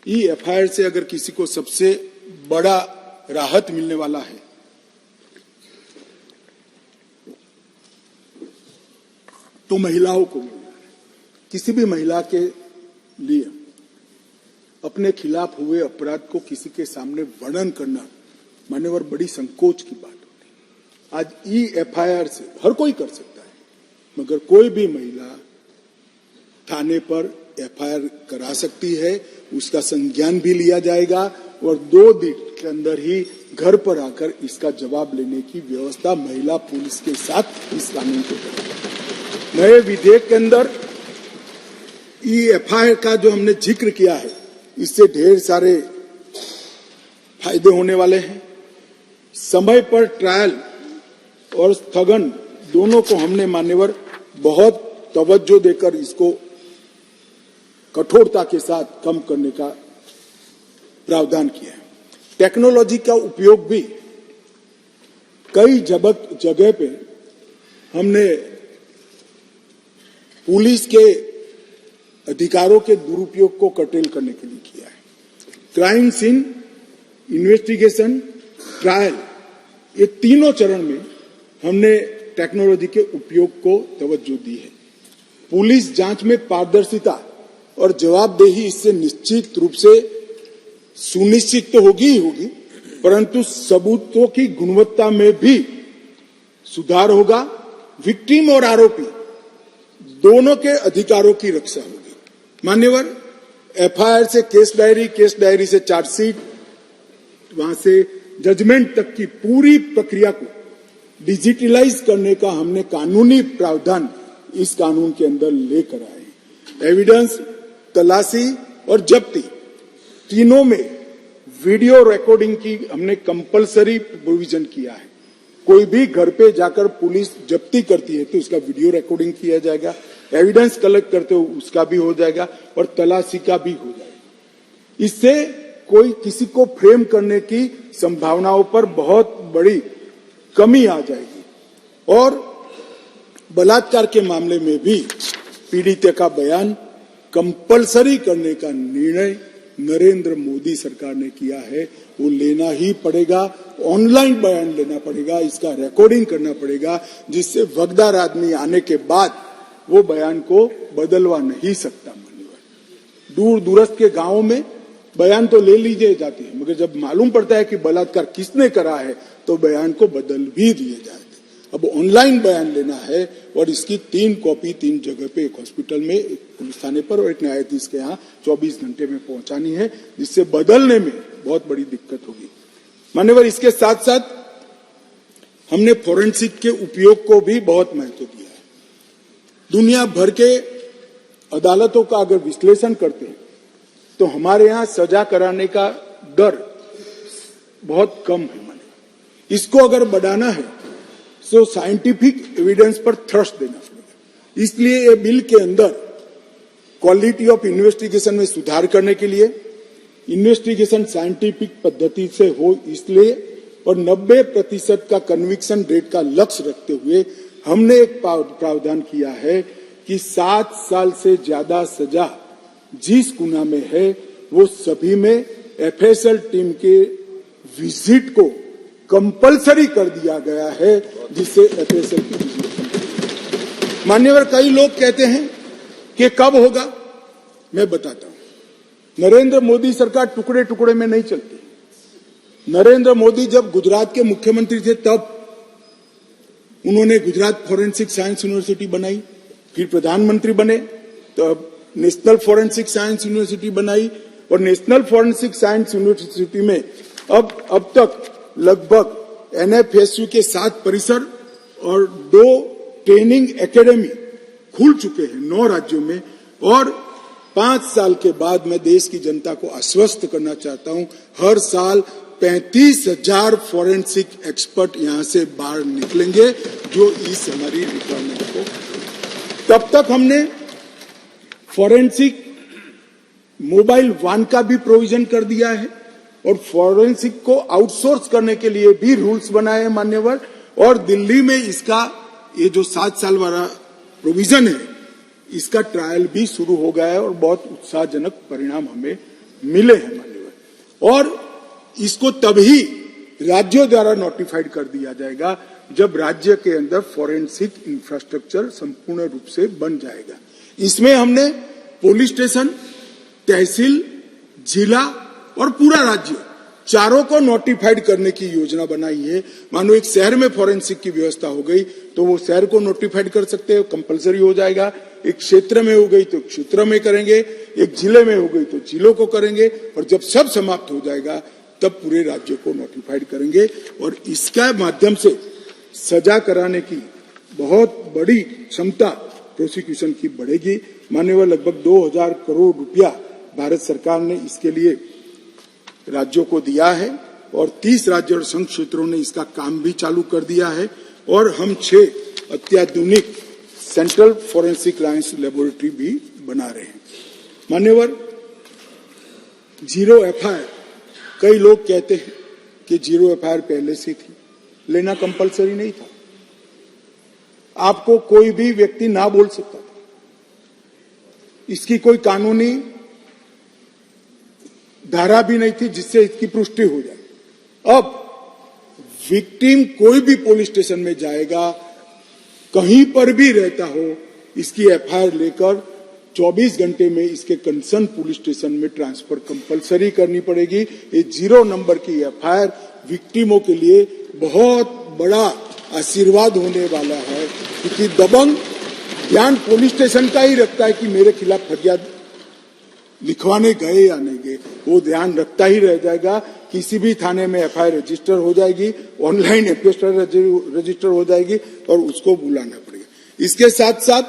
ई-एफआईआर से अगर किसी को सबसे बड़ा राहत मिलने वाला है तो महिलाओं को मिल रहा है। किसी भी महिला के लिए अपने खिलाफ हुए अपराध को किसी के सामने वर्णन करना मान्यवर बड़ी संकोच की बात होती है। आज ई-एफआईआर से हर कोई कर सकता है, मगर कोई भी महिला थाने पर एफआईआर करा सकती है, उसका संज्ञान भी लिया जाएगा और 2 दिन के अंदर ही घर पर आकर इसका जवाब लेने की व्यवस्था महिला पुलिस के साथ इस कानून को करेगा। नए विधेयक के अंदर EFIR का जो हमने जिक्र किया है, इससे ढेर सारे फायदे होने वाले हैं। समय पर ट्रायल और स्थगन दोनों को हमने मान्यवर बहुत तवज्जो देकर इसको कठोरता के साथ कम करने का प्रावधान किया है। टेक्नोलॉजी का उपयोग भी कई जगह पे हमने पुलिस के अधिकारों के दुरुपयोग को कर्टेल करने के लिए किया है। क्राइम सीन, इन्वेस्टिगेशन, ट्रायल, ये तीनों चरण में हमने टेक्नोलॉजी के उपयोग को तवज्जो दी है। पुलिस जांच में पारदर्शिता और जवाबदेही इससे निश्चित रूप से सुनिश्चित तो होगी ही होगी, परंतु सबूतों की गुणवत्ता में भी सुधार होगा। विक्टिम और आरोपी दोनों के अधिकारों की रक्षा होगी। मान्यवर, FIR से केस डायरी से चार्जशीट, वहां से जजमेंट तक की पूरी प्रक्रिया को डिजिटलाइज करने का हमने कानूनी प्रावधान इस कानून के अंदर लेकर आए। एविडेंस, तलाशी और जब्ती तीनों में वीडियो रिकॉर्डिंग की हमने कंपलसरी प्रोविजन किया है। कोई भी घर पे जाकर पुलिस जब्ती करती है तो उसका वीडियो रिकॉर्डिंग किया जाएगा, एविडेंस कलेक्ट करते हो उसका भी हो जाएगा और तलाशी का भी हो जाएगा। इससे कोई किसी को फ्रेम करने की संभावनाओं पर बहुत बड़ी कमी आ जाएगी। और बलात्कार के मामले में भी पीड़ित का बयान कंपलसरी करने का निर्णय नरेंद्र मोदी सरकार ने किया है। वो लेना ही पड़ेगा, ऑनलाइन बयान लेना पड़ेगा, इसका रिकॉर्डिंग करना पड़ेगा, जिससे वगदार आदमी आने के बाद वो बयान को बदलवा नहीं सकता। दूर दूरस्थ के गांवों में बयान तो ले लीजिए जाते हैं, मगर जब मालूम पड़ता है कि बलात्कार किसने करा है तो बयान को बदल भी दिए जाते हैं। अब ऑनलाइन बयान लेना है और इसकी 3 कॉपी 3 जगह पे, एक हॉस्पिटल में, एक पुलिस थाने पर और एक न्यायाधीश के यहाँ 24 घंटे में पहुंचानी है, जिससे बदलने में बहुत बड़ी दिक्कत होगी। मान्यवर, इसके साथ साथ हमने फोरेंसिक के उपयोग को भी बहुत महत्व दिया है। दुनिया भर के अदालतों का अगर विश्लेषण करते हैं तो हमारे यहाँ सजा कराने का दर बहुत कम है। इसको अगर बढ़ाना है तो साइंटिफिक एविडेंस पर थ्रस्ट देना पड़ेगा। इसलिए ये बिल के अंदर क्वालिटी ऑफ इन्वेस्टिगेशन में सुधार करने के लिए इन्वेस्टिगेशन साइंटिफिक पद्धति से हो इसलिए और 90% का कन्विक्शन रेट का लक्ष्य रखते हुए हमने एक प्रावधान किया है कि 7 साल से ज्यादा सजा जिस गुना में है वो सभी में FSL टीम के विजिट को कंपलसरी कर दिया गया है, जिससे FSL की विजिट। मान्यवर, कई लोग कहते हैं कि कब होगा, मैं बताता हूं। नरेंद्र मोदी सरकार टुकड़े टुकड़े में नहीं चलती। नरेंद्र मोदी जब गुजरात के मुख्यमंत्री थे तब उन्होंने गुजरात फॉरेंसिक साइंस यूनिवर्सिटी बनाई, फिर प्रधानमंत्री बने तब नेशनल फॉरेंसिक साइंस यूनिवर्सिटी बनाई और नेशनल फॉरेंसिक साइंस यूनिवर्सिटी में अब तक लगभग NFSU के 7 परिसर और 2 ट्रेनिंग एकेडमी खुल चुके हैं 9 राज्यों में। और 5 साल के बाद मैं देश की जनता को आश्वस्त करना चाहता हूं, हर साल 35,000 फॉरेंसिक एक्सपर्ट यहां से बाहर निकलेंगे जो इस हमारी रिक्वायरमेंट को। तब तक हमने फॉरेंसिक मोबाइल वान का भी प्रोविजन कर दिया है और फॉरेंसिक को आउटसोर्स करने के लिए भी रूल्स बनाए हैं मान्यवर। और दिल्ली में इसका ये जो 7 साल वाला प्रोविजन है इसका ट्रायल भी शुरू हो गया है और बहुत उत्साहजनक परिणाम हमें मिले हैं मान्यवर। और इसको तभी राज्यों द्वारा नोटिफाइड कर दिया जाएगा जब राज्य के अंदर फॉरेंसिक इंफ्रास्ट्रक्चर संपूर्ण रूप से बन जाएगा। इसमें हमने पुलिस स्टेशन, तहसील, जिला और पूरा राज्य चारों को नोटिफाइड करने की योजना बनाई है। मानो एक शहर में फॉरेंसिक की व्यवस्था हो गई तो वो शहर को नोटिफाइड कर सकते हैं, कंपलसरी हो जाएगा। एक क्षेत्र में हो गई तो क्षेत्र में करेंगे, एक जिले में हो गई तो जिलों को करेंगे और जब सब समाप्त हो जाएगा तब पूरे राज्य को नोटिफाइड करेंगे और इसका माध्यम से सजा कराने की बहुत बड़ी क्षमता प्रोसिक्यूशन की बढ़ेगी। मान्यवर लगभग 2000 करोड़ रुपया भारत सरकार ने इसके लिए राज्यों को दिया है और 30 राज्य और संघ क्षेत्रों ने इसका काम भी चालू कर दिया है और हम 6 अत्याधुनिक सेंट्रल फॉरेंसिक साइंस लेबोरेटरी भी बना रहे हैं। मान्यवर, जीरो एफआईआर, कई लोग कहते हैं कि जीरो एफआईआर पहले से थी, लेना कंपलसरी नहीं था। आपको कोई भी व्यक्ति ना बोल सकता था, इसकी कोई कानूनी धारा भी नहीं थी जिससे इसकी पुष्टि हो जाए। अब विक्टिम कोई भी पुलिस स्टेशन में जाएगा, कहीं पर भी रहता हो, इसकी एफआईआर लेकर 24 घंटे में इसके कंसर्न पुलिस स्टेशन में ट्रांसफर कंपलसरी करनी पड़ेगी। ये 0 नंबर की एफआईआर विक्टिमों के लिए बहुत बड़ा आशीर्वाद होने वाला है, क्योंकि दबंग ध्यान पुलिस स्टेशन का ही रखता है कि मेरे खिलाफ फरियाद लिखवाने गए या नहीं गए, वो ध्यान रखता ही रह जाएगा। किसी भी थाने में एफआईआर रजिस्टर हो जाएगी, ऑनलाइन एफआईआर रजिस्टर हो जाएगी और उसको बुलाना पड़ेगा। इसके साथ साथ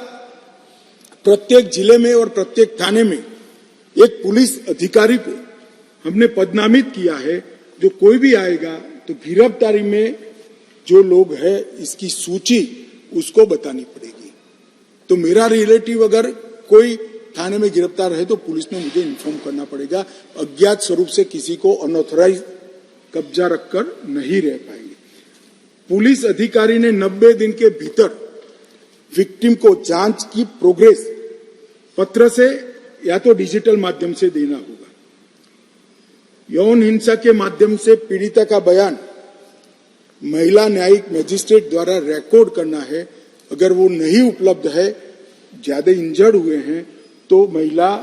प्रत्येक जिले में और प्रत्येक थाने में एक पुलिस अधिकारी को हमने पदनामित किया है। जो कोई भी आएगा तो गिरफ्तारी में जो लोग हैं इसकी सूची उसको बतानी पड़ेगी। तो मेरा रिलेटिव अगर कोई थाने में गिरफ्तार है तो पुलिस ने मुझे इन्फॉर्म करना पड़ेगा। अज्ञात स्वरूप से किसी को अनऑथराइज कब्जा रखकर नहीं रह पाएंगे। पुलिस अधिकारी ने 90 दिन के भीतर विक्टिम को जांच की प्रोग्रेस पत्र से या तो डिजिटल माध्यम से देना होगा। यौन हिंसा के माध्यम से पीड़िता का बयान महिला न्यायिक मजिस्ट्रेट द्वारा रिकॉर्ड करना है। अगर वो नहीं उपलब्ध है, ज्यादा इंजर्ड हुए हैं, तो महिला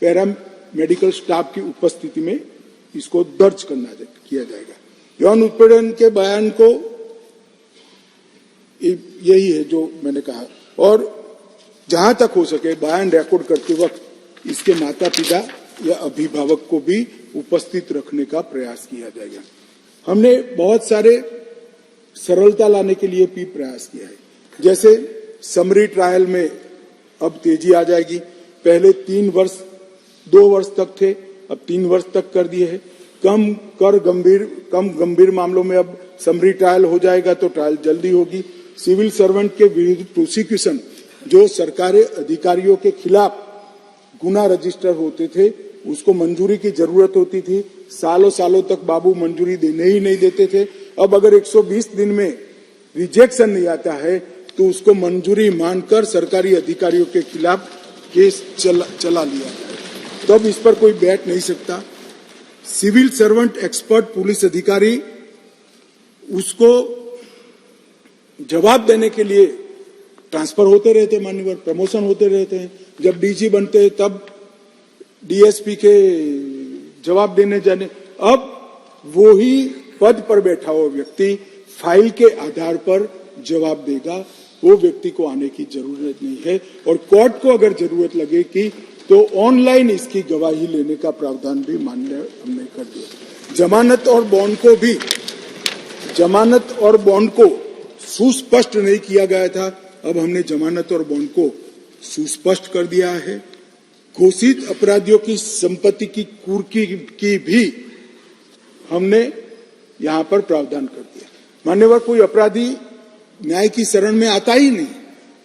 पैरा मेडिकल स्टाफ की उपस्थिति में इसको दर्ज किया जाएगा। यौन उत्पीड़न के बयान को यही है जो मैंने कहा, और जहां तक हो सके बयान रिकॉर्ड करते वक्त इसके माता पिता या अभिभावक को भी उपस्थित रखने का प्रयास किया जाएगा। हमने बहुत सारे सरलता लाने के लिए भी प्रयास किया है। जैसे समरी ट्रायल में अब तेजी आ जाएगी। पहले 2 वर्ष तक थे, अब 3 वर्ष तक कर दिए हैं। कम गंभीर मामलों में अब समरी ट्रायल हो जाएगा तो ट्रायल जल्दी होगी। सिविल सर्वेंट के विरुद्ध प्रोसिक्यूशन, जो सरकारी अधिकारियों के खिलाफ गुना रजिस्टर होते थे, उसको मंजूरी की जरूरत होती थी। सालों सालों तक बाबू मंजूरी देने ही नहीं देते थे। अब अगर 120 दिन में रिजेक्शन नहीं आता है तो उसको मंजूरी मानकर सरकारी अधिकारियों के खिलाफ केस चला लिया जाए। तो अब इस पर कोई बैठ नहीं सकता। सिविल सर्वेंट एक्सपर्ट पुलिस अधिकारी, उसको जवाब देने के लिए ट्रांसफर होते रहते, मान्यवर प्रमोशन होते रहते हैं। जब डीजी बनते हैं तब डीएसपी के जवाब देने जाने। अब वो ही पद पर बैठा हुआ व्यक्ति फाइल के आधार पर जवाब देगा। वो व्यक्ति को आने की जरूरत नहीं है। और कोर्ट को अगर जरूरत लगेगी तो ऑनलाइन इसकी गवाही लेने का प्रावधान भी मान्य हमने कर दिया। जमानत और बॉन्ड को सुस्पष्ट नहीं किया गया था, अब हमने जमानत और बॉन्ड को सुस्पष्ट कर दिया है। घोषित अपराधियों की संपत्ति की कुर्की की भी हमने यहां पर प्रावधान कर दिया। मान्यवर, कोई अपराधी न्याय की शरण में आता ही नहीं,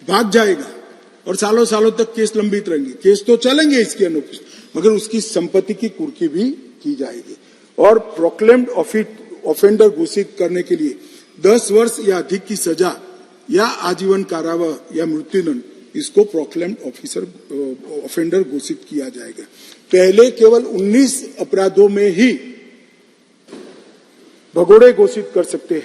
भाग जाएगा और सालों सालों तक केस लंबित रहेंगे। केस तो चलेंगे इसके अनुसार, मगर उसकी संपत्ति की कुर्की भी की जाएगी। और प्रोक्लेम्ड ऑफेंडर घोषित करने के लिए 10 वर्ष या अधिक की सजा या आजीवन कारावास या मृत्युदंड, इसको प्रोक्लेम्ड ऑफेंडर घोषित किया जाएगा। पहले केवल 19 अपराधों में ही भगोड़े घोषित कर सकते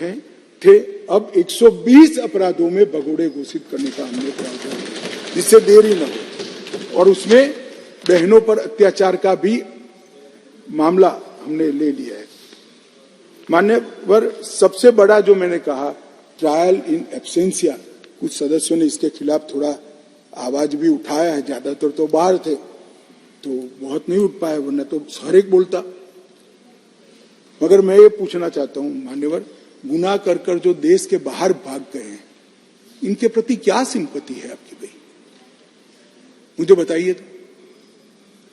थे, अब 120 अपराधों में भगोड़े घोषित करने का हमने प्रावधान किया, जिससे देरी न हो। और उसमें बहनों पर अत्याचार का भी मामला हमने ले लिया है। मान्यवर, सबसे बड़ा जो मैंने कहा, ट्रायल इन एब्सेंसिया, कुछ सदस्यों ने इसके खिलाफ थोड़ा आवाज भी उठाया है। ज्यादातर तो बाहर थे तो बहुत नहीं उठ पाए, वरना तो हर एक बोलता। मगर मैं ये पूछना चाहता हूं मान्यवर, गुनाह कर कर जो देश के बाहर भाग गए हैं, इनके प्रति क्या सिंपैथी है आपकी भाई? मुझे बताइए तो।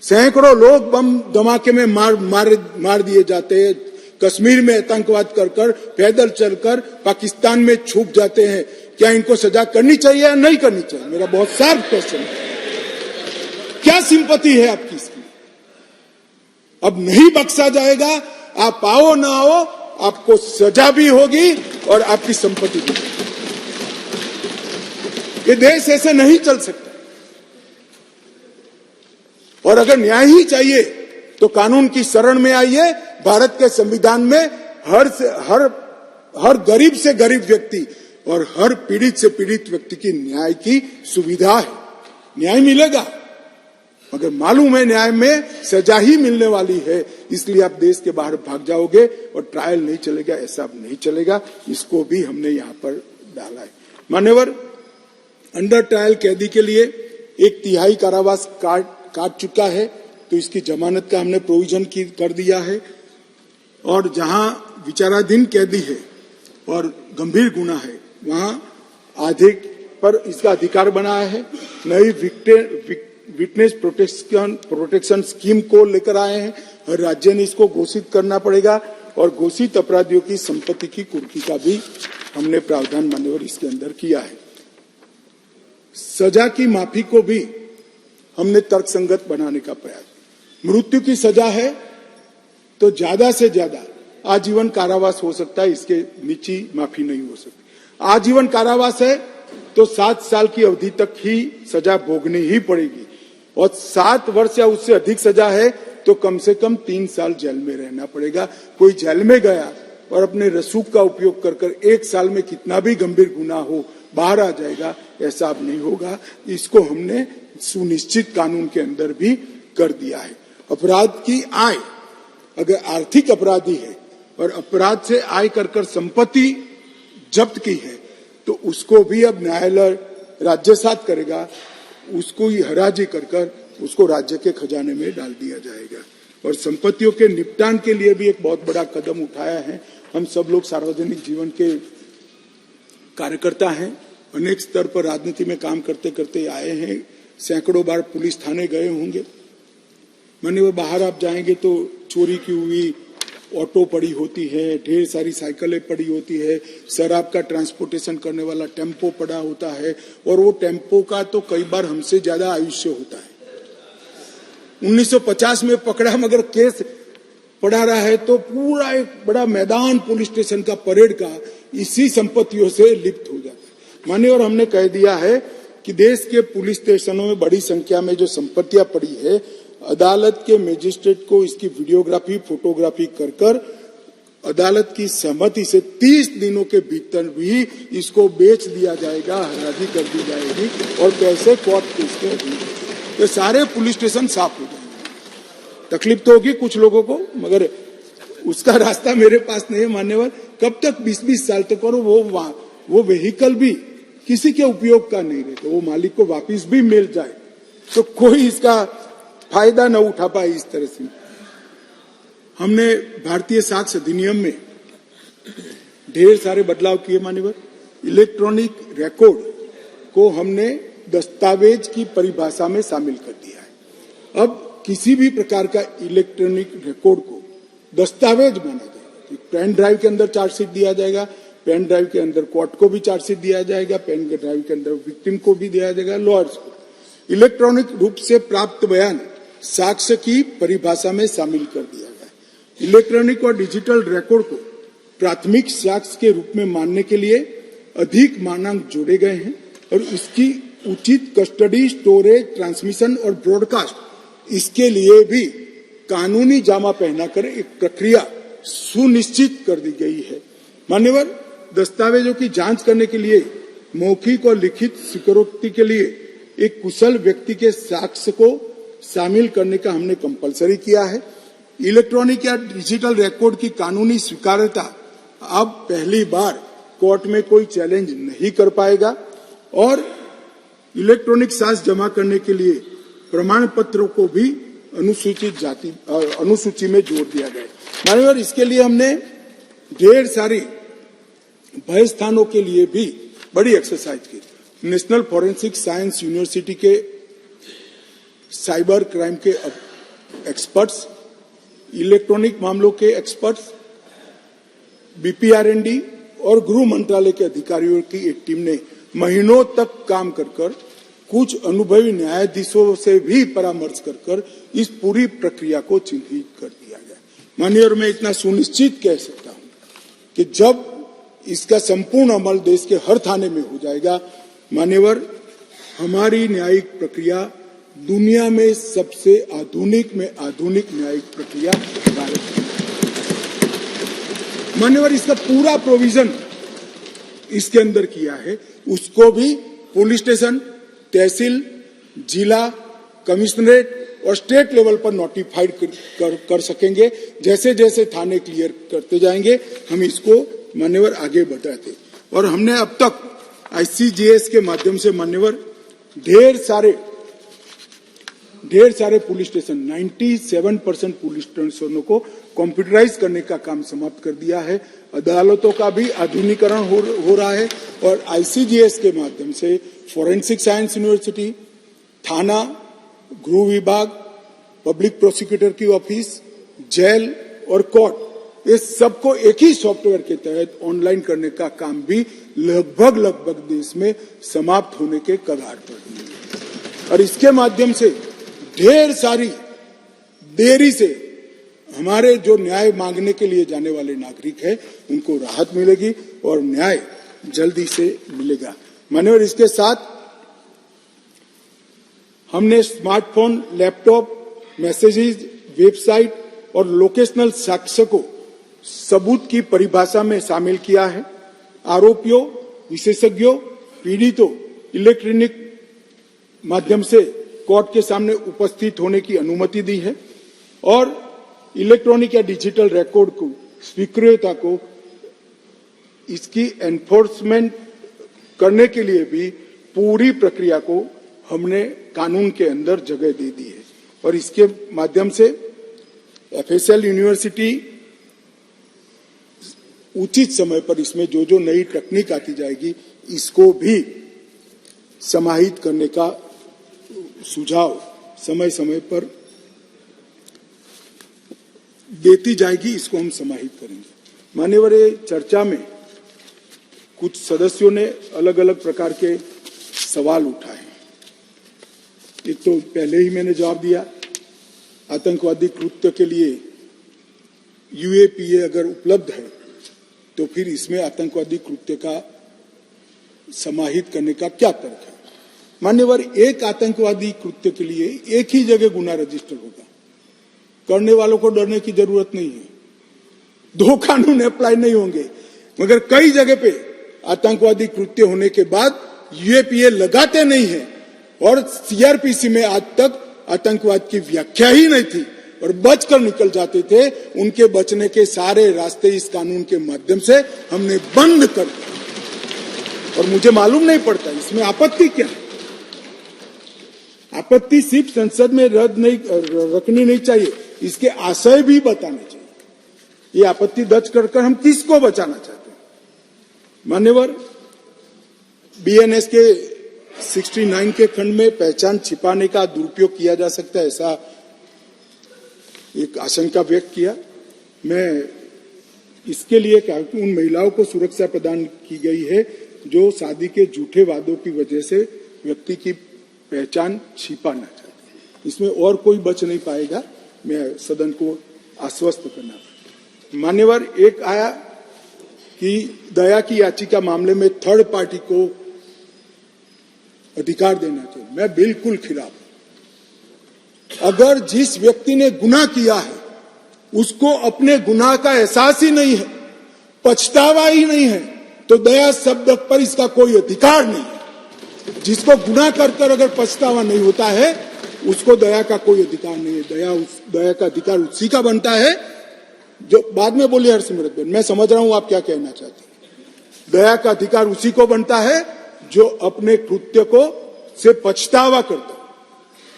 सैकड़ों लोग बम धमाके में मार दिए जाते हैं, कश्मीर में आतंकवाद कर कर, पैदल चलकर पाकिस्तान में छुप जाते हैं। क्या इनको सजा करनी चाहिए या नहीं करनी चाहिए? मेरा बहुत शार्प क्वेश्चन है। क्या सिंपैथी है आपकी इसकी? अब नहीं बख्शा जाएगा, आप आओ ना आओ, आपको सजा भी होगी और आपकी संपत्ति भी। ये देश ऐसे नहीं चल सकता। और अगर न्याय ही चाहिए तो कानून की शरण में आइए। भारत के संविधान में हर गरीब से गरीब व्यक्ति और हर पीड़ित से पीड़ित व्यक्ति की न्याय की सुविधा है। न्याय मिलेगा, मगर मालूम है न्याय में सजा ही मिलने वाली है, इसलिए आप देश के बाहर भाग जाओगे और ट्रायल नहीं चलेगा। ऐसा अब नहीं चलेगा, इसको भी हमने यहां पर डाला है। मान्यवर, अंडर ट्रायल कैदी के लिए 1/3 कारावास काट चुका है, तो इसकी जमानत का हमने प्रोविजन कर दिया है। और जहां विचाराधीन कैदी है और गंभीर गुना है, वहां आधे पर इसका अधिकार बनाया है। नई विटनेस प्रोटेक्शन स्कीम को लेकर आए हैं। हर राज्य ने इसको घोषित करना पड़ेगा और घोषित अपराधियों की संपत्ति की कुर्की का भी हमने प्रावधान मान्यवर इसके अंदर किया है। सजा की माफी को भी हमने तर्कसंगत बनाने का प्रयास। मृत्यु की सजा है तो ज्यादा से ज्यादा आजीवन कारावास हो सकता है, इसके नीचे माफी नहीं हो सकती। आजीवन कारावास है तो 7 साल की अवधि तक ही सजा भोगनी ही पड़ेगी, और 7 वर्ष या उससे अधिक सजा है तो कम से कम 3 साल जेल में रहना पड़ेगा। कोई जेल में गया और अपने रसूख का उपयोग कर कर 1 साल में कितना भी गंभीर गुनाह हो बाहर आ जाएगा, ऐसा अब नहीं होगा। इसको हमने सुनिश्चित कानून के अंदर भी कर दिया है। अपराध की आय, अगर आर्थिक अपराधी है और अपराध से आय कर कर संपत्ति जब्त की है, तो उसको भी अब न्यायालय राज्य साथ करेगा, उसको ही हराजी कर कर उसको राज्य के खजाने में डाल दिया जाएगा। और संपत्तियों के निपटान के लिए भी एक बहुत बड़ा कदम उठाया है। हम सब लोग सार्वजनिक जीवन के कार्यकर्ता हैं, अनेक स्तर पर राजनीति में काम करते करते आए हैं, सैकड़ों बार पुलिस थाने गए होंगे। माने वो बाहर आप जाएंगे तो चोरी की हुई ऑटो पड़ी होती है, ढेर सारी साइकिलें पड़ी होती है, शराब का ट्रांसपोर्टेशन करने वाला टेम्पो पड़ा होता है, और वो टेम्पो का तो कई बार हमसे ज्यादा आयुष्य होता है। 1950 में पकड़ा, मगर केस पड़ा रहा है तो पूरा एक बड़ा मैदान पुलिस स्टेशन का, परेड का इसी संपत्तियों से लिप्त हो जाता है। माने, और हमने कह दिया है कि देश के पुलिस स्टेशनों में बड़ी संख्या में जो संपत्तियां पड़ी है, अदालत के मजिस्ट्रेट को इसकी वीडियोग्राफी, फोटोग्राफी कर कर अदालत की सहमति से 30 दिनों के भीतर भी इसको बेच दिया जाएगा, हराजी कर दी जाएगी और पैसे कोर्ट केस के अधीन, तो सारे पुलिस स्टेशन साफ हो जाएंगे। तकलीफ तो होगी कुछ लोगों को, मगर उसका रास्ता मेरे पास नहीं है मान्यवर। कब तक 20-20 साल तक, और वो व्हीकल भी किसी के उपयोग का नहीं रहता, वो मालिक को वापिस भी मिल जाए तो कोई इसका फायदा न उठा पाए। इस तरह से हमने भारतीय साक्ष्य अधिनियम में ढेर सारे बदलाव किए मान्यवर। इलेक्ट्रॉनिक रिकॉर्ड को हमने दस्तावेज की परिभाषा में शामिल कर दिया है। अब किसी भी प्रकार का इलेक्ट्रॉनिक रिकॉर्ड को दस्तावेज माना जाएगा। पेन ड्राइव के अंदर चार्जशीट दिया जाएगा, पेन ड्राइव के अंदर कोर्ट को भी चार्जशीट दिया जाएगा, पेन ड्राइव के अंदर विक्टिम को भी दिया जाएगा, लॉयर्स को। इलेक्ट्रॉनिक रूप से प्राप्त बयान साक्ष्य की परिभाषा में शामिल कर दिया गया। इलेक्ट्रॉनिक और डिजिटल रिकॉर्ड को प्राथमिक साक्ष्य के रूप में मानने के लिए अधिक मानक जोड़े गए हैं और इसकी उचित कस्टडी, स्टोरेज, ट्रांसमिशन और ब्रॉडकास्ट, इसके लिए भी कानूनी जामा पहनाकर एक प्रक्रिया सुनिश्चित कर दी गई है। मान्यवर, दस्तावेजों की जांच करने के लिए मौखिक और लिखित स्वीकारोक्ति के लिए एक कुशल व्यक्ति के साक्ष्य को शामिल करने का हमने कंपलसरी किया है। इलेक्ट्रॉनिक या डिजिटल रिकॉर्ड की कानूनी स्वीकार्यता अब पहली बार कोर्ट में कोई चैलेंज नहीं कर पाएगा और इलेक्ट्रॉनिक साक्ष्य जमा करने के लिए प्रमाण पत्रों को भी अनुसूची में जोड़ दिया गया है। माननीय, इसके लिए हमने ढेर सारी भय स्थानों के लिए भी बड़ी एक्सरसाइज की। नेशनल फॉरेंसिक साइंस यूनिवर्सिटी के साइबर क्राइम के एक्सपर्ट्स, इलेक्ट्रॉनिक मामलों के एक्सपर्ट्स, बीपीआरएनडी और गृह मंत्रालय के अधिकारियों की एक टीम ने महीनों तक काम कर कुछ अनुभवी न्यायाधीशों से भी परामर्श कर इस पूरी प्रक्रिया को चिन्हित कर दिया गया। माननीय, मैं इतना सुनिश्चित कह सकता हूं कि जब इसका संपूर्ण अमल देश के हर थाने में हो जाएगा, मान्यवर, हमारी न्यायिक प्रक्रिया दुनिया में सबसे आधुनिक में आधुनिक न्यायिक प्रक्रिया भारत में। मान्यवर, इसका पूरा प्रोविजन इसके अंदर किया है। उसको भी पुलिस स्टेशन, तहसील, जिला, कमिश्नरेट और स्टेट लेवल पर नोटिफाइड कर सकेंगे। जैसे जैसे थाने क्लियर करते जाएंगे हम इसको मान्यवर आगे बढ़ाते। और हमने अब तक आईसीजीएस के माध्यम से मान्यवर ढेर सारे पुलिस स्टेशन 97% पुलिस स्टेशनों को कंप्यूटराइज करने का काम समाप्त कर दिया है। अदालतों का भी आधुनिकीकरण हो रहा है और आईसीजीएस के माध्यम से फॉरेंसिक साइंस यूनिवर्सिटी, थाना, गृह विभाग, पब्लिक प्रोसिक्यूटर की ऑफिस, जेल और कोर्ट, इस सबको एक ही सॉफ्टवेयर के तहत ऑनलाइन करने का काम भी लगभग देश में समाप्त होने के कगार पर है। और इसके माध्यम से ढेर सारी देरी से हमारे जो न्याय मांगने के लिए जाने वाले नागरिक हैं उनको राहत मिलेगी और न्याय जल्दी से मिलेगा। माननीय, इसके साथ हमने स्मार्टफोन, लैपटॉप, मैसेजेस, वेबसाइट और लोकेशनल साक्ष्य को सबूत की परिभाषा में शामिल किया है। आरोपियों, विशेषज्ञों, पीड़ितों इलेक्ट्रॉनिक माध्यम से कोर्ट के सामने उपस्थित होने की अनुमति दी है और इलेक्ट्रॉनिक या डिजिटल रिकॉर्ड को स्वीकृतता को इसकी एनफोर्समेंट करने के लिए भी पूरी प्रक्रिया को हमने कानून के अंदर जगह दे दी है। और इसके माध्यम से एफएसएल यूनिवर्सिटी उचित समय पर इसमें जो नई तकनीक आती जाएगी इसको भी समाहित करने का सुझाव समय समय पर देती जाएगी, इसको हम समाहित करेंगे। मान्यवर, चर्चा में कुछ सदस्यों ने अलग अलग प्रकार के सवाल उठाए। एक तो पहले ही मैंने जवाब दिया, आतंकवादी कृत्य के लिए यूएपीए अगर उपलब्ध है तो फिर इसमें आतंकवादी कृत्य का समाहित करने का क्या तर्क है। मान्यवर, एक आतंकवादी कृत्य के लिए एक ही जगह गुना रजिस्टर होगा, करने वालों को डरने की जरूरत नहीं है, दो कानून अप्लाई नहीं होंगे, मगर कई जगह पे आतंकवादी कृत्य होने के बाद यूएपीए लगाते नहीं है और सीआरपीसी में आज तक आतंकवाद की व्याख्या ही नहीं थी और बचकर निकल जाते थे। उनके बचने के सारे रास्ते इस कानून के माध्यम से हमने बंद कर दिए और मुझे मालूम नहीं पड़ता इसमें आपत्ति क्या है। आपत्ति सिर्फ संसद में रखनी नहीं चाहिए, इसके आशय भी बताने चाहिए। ये आपत्ति दर्ज कर हम किसको बचाना चाहते हैं। मान्यवर, बीएनएस के 69 के खंड में पहचान छिपाने का दुरुपयोग किया जा सकता है, ऐसा एक आशंका व्यक्त किया। मैं इसके लिए कहा कि उन महिलाओं को सुरक्षा प्रदान की गई है जो शादी के झूठे वादों की वजह से व्यक्ति की पहचान छिपाना चाहते हैं। इसमें और कोई बच नहीं पाएगा, मैं सदन को आश्वस्त करना। मान्यवर, एक आया कि दया की याचिका मामले में थर्ड पार्टी को अधिकार देना चाहिए। मैं बिल्कुल खिलाफ। अगर जिस व्यक्ति ने गुनाह किया है उसको अपने गुनाह का एहसास ही नहीं है, पछतावा ही नहीं है, तो दया शब्द पर इसका कोई अधिकार नहीं है। जिसको गुनाह कर अगर पछतावा नहीं होता है उसको दया का कोई अधिकार नहीं है। दया का अधिकार उसी का बनता है जो बाद में बोली हरसिमरत बहन, मैं समझ रहा हूं आप क्या कहना चाहते हैं। दया का अधिकार उसी को बनता है जो अपने कृत्य को से पछतावा करता।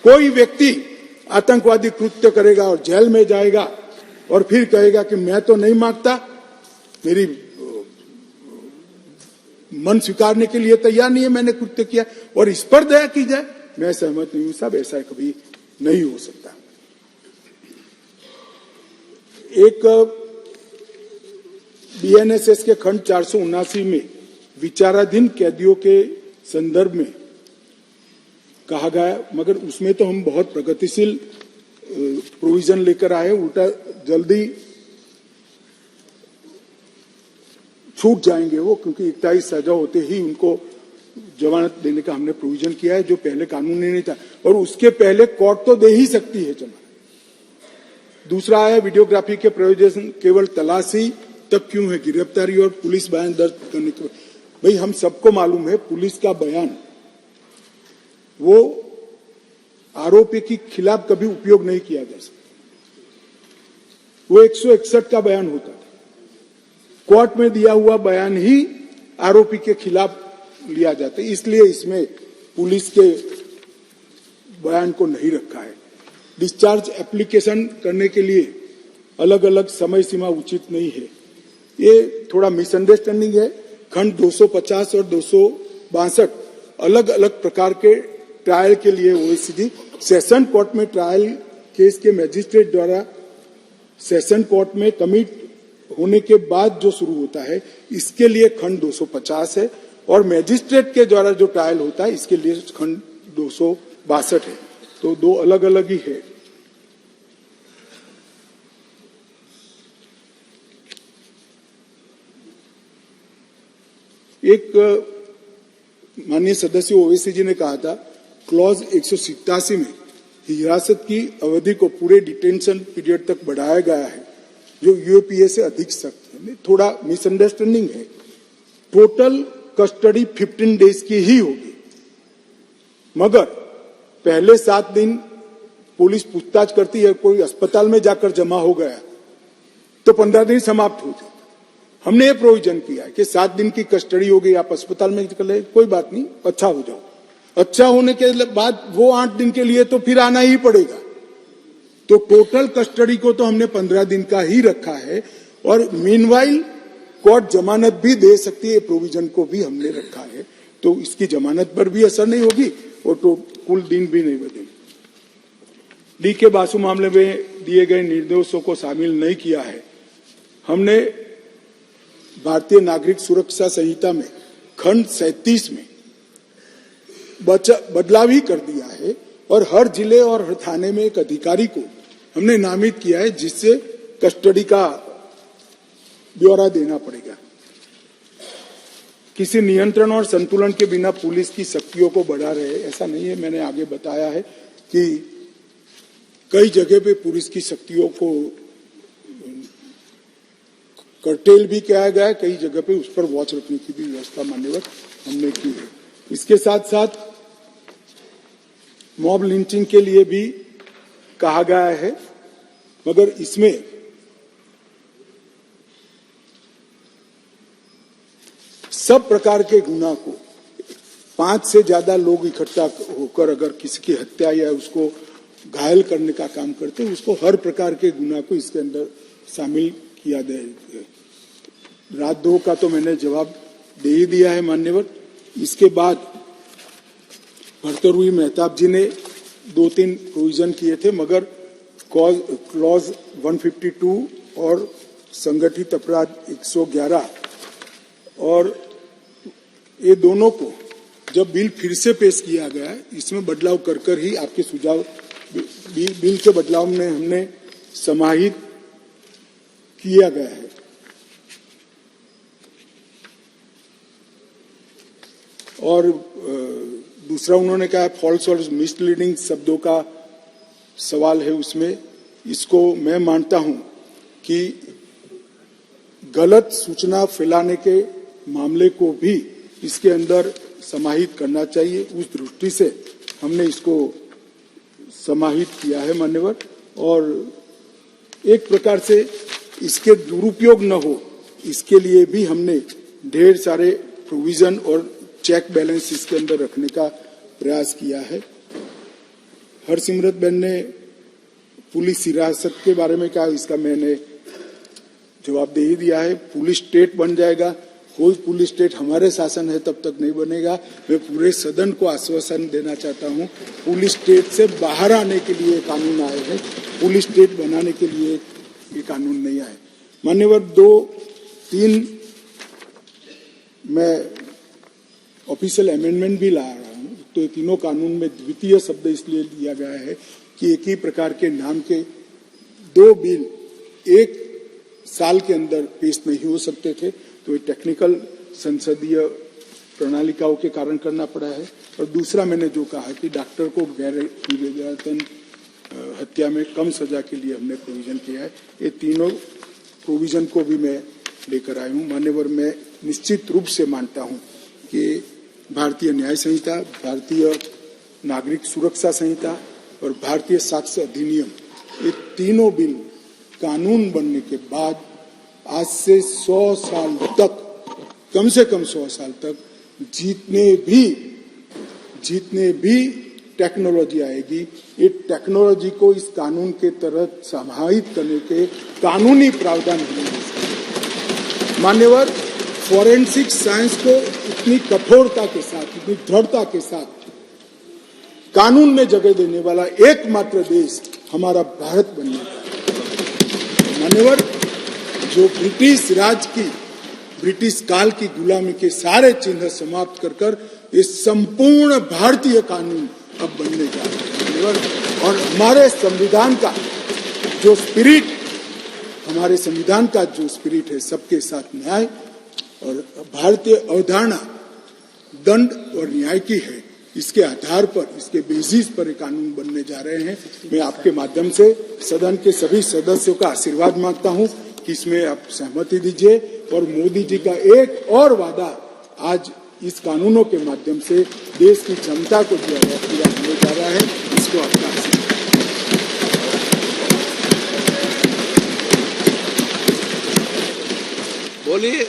कोई व्यक्ति आतंकवादी कृत्य करेगा और जेल में जाएगा और फिर कहेगा कि मैं तो नहीं मांगता, मेरी मन स्वीकारने के लिए तैयार नहीं है, मैंने कृत्य किया, और इस पर दया की जाए, मैं सहमत नहीं हूं साहब, ऐसा कभी नहीं हो सकता। एक बीएनएसएस के खंड 479 में विचाराधीन कैदियों के संदर्भ में कहा गया, मगर उसमें तो हम बहुत प्रगतिशील प्रोविजन लेकर आए, उल्टा जल्दी छूट जाएंगे वो, क्योंकि 21 सजा होते ही उनको जमानत देने का हमने प्रोविजन किया है, जो पहले कानून में नहीं था, और उसके पहले कोर्ट तो दे ही सकती है जमानत। दूसरा है वीडियोग्राफी के प्रयोजन केवल तलाशी तक क्यों है, गिरफ्तारी और पुलिस बयान दर्ज करने के। भाई हम सबको मालूम है पुलिस का बयान वो आरोपी के खिलाफ कभी उपयोग नहीं किया जा सकता, वो 161 का बयान होता था, कोर्ट में दिया हुआ बयान ही आरोपी के खिलाफ लिया जाता है, इसलिए इसमें पुलिस के बयान को नहीं रखा है। डिस्चार्ज एप्लीकेशन करने के लिए अलग अलग समय सीमा उचित नहीं है, ये थोड़ा मिसअंडरस्टैंडिंग है। खंड 250 और 262 अलग अलग प्रकार के ट्रायल के लिए ओएसीडी सेशन कोर्ट में ट्रायल केस के मजिस्ट्रेट द्वारा सेशन कोर्ट में कमिट होने के बाद जो शुरू होता है, इसके लिए खंड 250 है, और मजिस्ट्रेट के द्वारा जो ट्रायल होता है इसके लिए खंड 262 है, तो दो अलग अलग ही है। एक माननीय सदस्य ओवैसी जी ने कहा था क्लॉज 187 में हिरासत की अवधि को पूरे डिटेंशन पीरियड तक बढ़ाया गया है, जो यूएपीए से अधिक सख्त है। थोड़ा मिसअंडरस्टैंडिंग है, टोटल कस्टडी 15 डेज की ही होगी, मगर पहले 7 दिन पुलिस पूछताछ करती है, कोई अस्पताल में जाकर जमा हो गया तो 15 दिन समाप्त हो जाए। हमने ये प्रोविजन किया है कि 7 दिन की कस्टडी हो गई, आप अस्पताल में कर ले, कोई बात नहीं, अच्छा हो जाओ। अच्छा होने के बाद वो 8 दिन के लिए तो फिर आना ही पड़ेगा, तो टोटल कस्टडी को तो हमने 15 दिन का ही रखा है, और मीनवाइल कोर्ट जमानत भी दे सकती है, प्रोविजन को भी हमने रखा है, तो इसकी जमानत पर भी असर नहीं होगी और तो कुल दिन भी नहीं बदलेंगे। डी के बासु मामले में दिए गए निर्देशों को शामिल नहीं किया है। हमने भारतीय नागरिक सुरक्षा संहिता में खंड 37 में बदलाव ही कर दिया है, और हर जिले और हर थाने में एक अधिकारी को हमने नामित किया है, जिससे कस्टडी का ब्यौरा देना पड़ेगा। किसी नियंत्रण और संतुलन के बिना पुलिस की शक्तियों को बढ़ा रहे, ऐसा नहीं है। मैंने आगे बताया है कि कई जगह पे पुलिस की शक्तियों को कर्टेल भी किया गया है, कई जगह पे उस पर वॉच रखने की भी व्यवस्था मान्यवर हमने की है। इसके साथ साथ मॉब लिंचिंग के लिए भी कहा गया है, मगर इसमें सब प्रकार के गुनाह को 5 से ज्यादा लोग इकट्ठा होकर अगर किसी की हत्या या उसको घायल करने का काम करते हैं, उसको हर प्रकार के गुनाह को इसके अंदर शामिल किया जाए। राजद्रोह का तो मैंने जवाब दे ही दिया है मान्यवर। इसके बाद भर्तृहरि मेहताब जी ने 2-3 प्रोविजन किए थे, मगर क्लॉज 152 और संगठित अपराध 111 और ये दोनों को जब बिल फिर से पेश किया गया है, इसमें बदलाव कर ही आपके सुझाव बिल के बदलाव में हमने समाहित किया गया है। और दूसरा उन्होंने कहा फॉल्स और मिसलीडिंग शब्दों का सवाल है उसमें। इसको मैं मानता हूं कि गलत सूचना फैलाने के मामले को भी इसके अंदर समाहित करना चाहिए, उस दृष्टि से हमने इसको समाहित किया है मान्यवर। और एक प्रकार से इसके दुरुपयोग न हो, इसके लिए भी हमने ढेर सारे प्रोविजन और चेक बैलेंस इसके अंदर रखने का प्रयास किया है। हरसिमरत बहन ने पुलिस हिरासत के बारे में क्या, इसका मैंने जवाब दे ही दिया है। पुलिस स्टेट बन जाएगा, कोई पुलिस स्टेट हमारे शासन है तब तक नहीं बनेगा। मैं पूरे सदन को आश्वासन देना चाहता हूं, पुलिस स्टेट से बाहर आने के लिए कानून आए हैं, पुलिस स्टेट बनाने के लिए ये कानून नहीं आए। मान्यवर, 2-3 मैं ऑफिशियल अमेंडमेंट भी ला रहा हूं, तो ये तीनों कानून में द्वितीय शब्द इसलिए दिया गया है कि एक ही प्रकार के नाम के 2 बिल 1 साल के अंदर पेश नहीं हो सकते थे, तो ये टेक्निकल संसदीय प्रणालिकाओं के कारण करना पड़ा है। और दूसरा मैंने जो कहा कि डॉक्टर को गैर विवेचन हत्या में कम सजा के लिए हमने प्रोविजन किया है, ये तीनों प्रोविजन को भी मैं लेकर आया हूँ। मान्यवर, मैं निश्चित रूप से मानता हूँ कि भारतीय न्याय संहिता, भारतीय नागरिक सुरक्षा संहिता और भारतीय साक्ष्य अधिनियम, ये तीनों बिल कानून बनने के बाद आज से 100 साल तक, कम से कम 100 साल तक जितने भी टेक्नोलॉजी आएगी, ये टेक्नोलॉजी को इस कानून के तहत समाहित करने के कानूनी प्रावधान होंगे। मान्यवर, फॉरेंसिक साइंस को इतनी कठोरता के साथ, इतनी दृढ़ता के साथ कानून में जगह देने वाला एकमात्र देश हमारा भारत बनने का। मान्यवर, जो ब्रिटिश राज की, ब्रिटिश काल की गुलामी के सारे चिन्ह समाप्त कर ये संपूर्ण भारतीय कानून अब बनने जा रहा है। और हमारे संविधान का जो स्पिरिट, हमारे संविधान का जो स्पिरिट है, सबके साथ न्याय, और भारतीय अवधारणा दंड और न्याय की है, इसके आधार पर, इसके बेसिस पर ये कानून बनने जा रहे हैं। मैं आपके माध्यम से सदन के सभी सदस्यों का आशीर्वाद मांगता हूं कि इसमें आप सहमति दीजिए, और मोदी जी का एक और वादा आज इस कानूनों के माध्यम से देश की जनता को जो है पूरा होने जा रहा है, इसको आपका आशीर्वाद। बोलिए।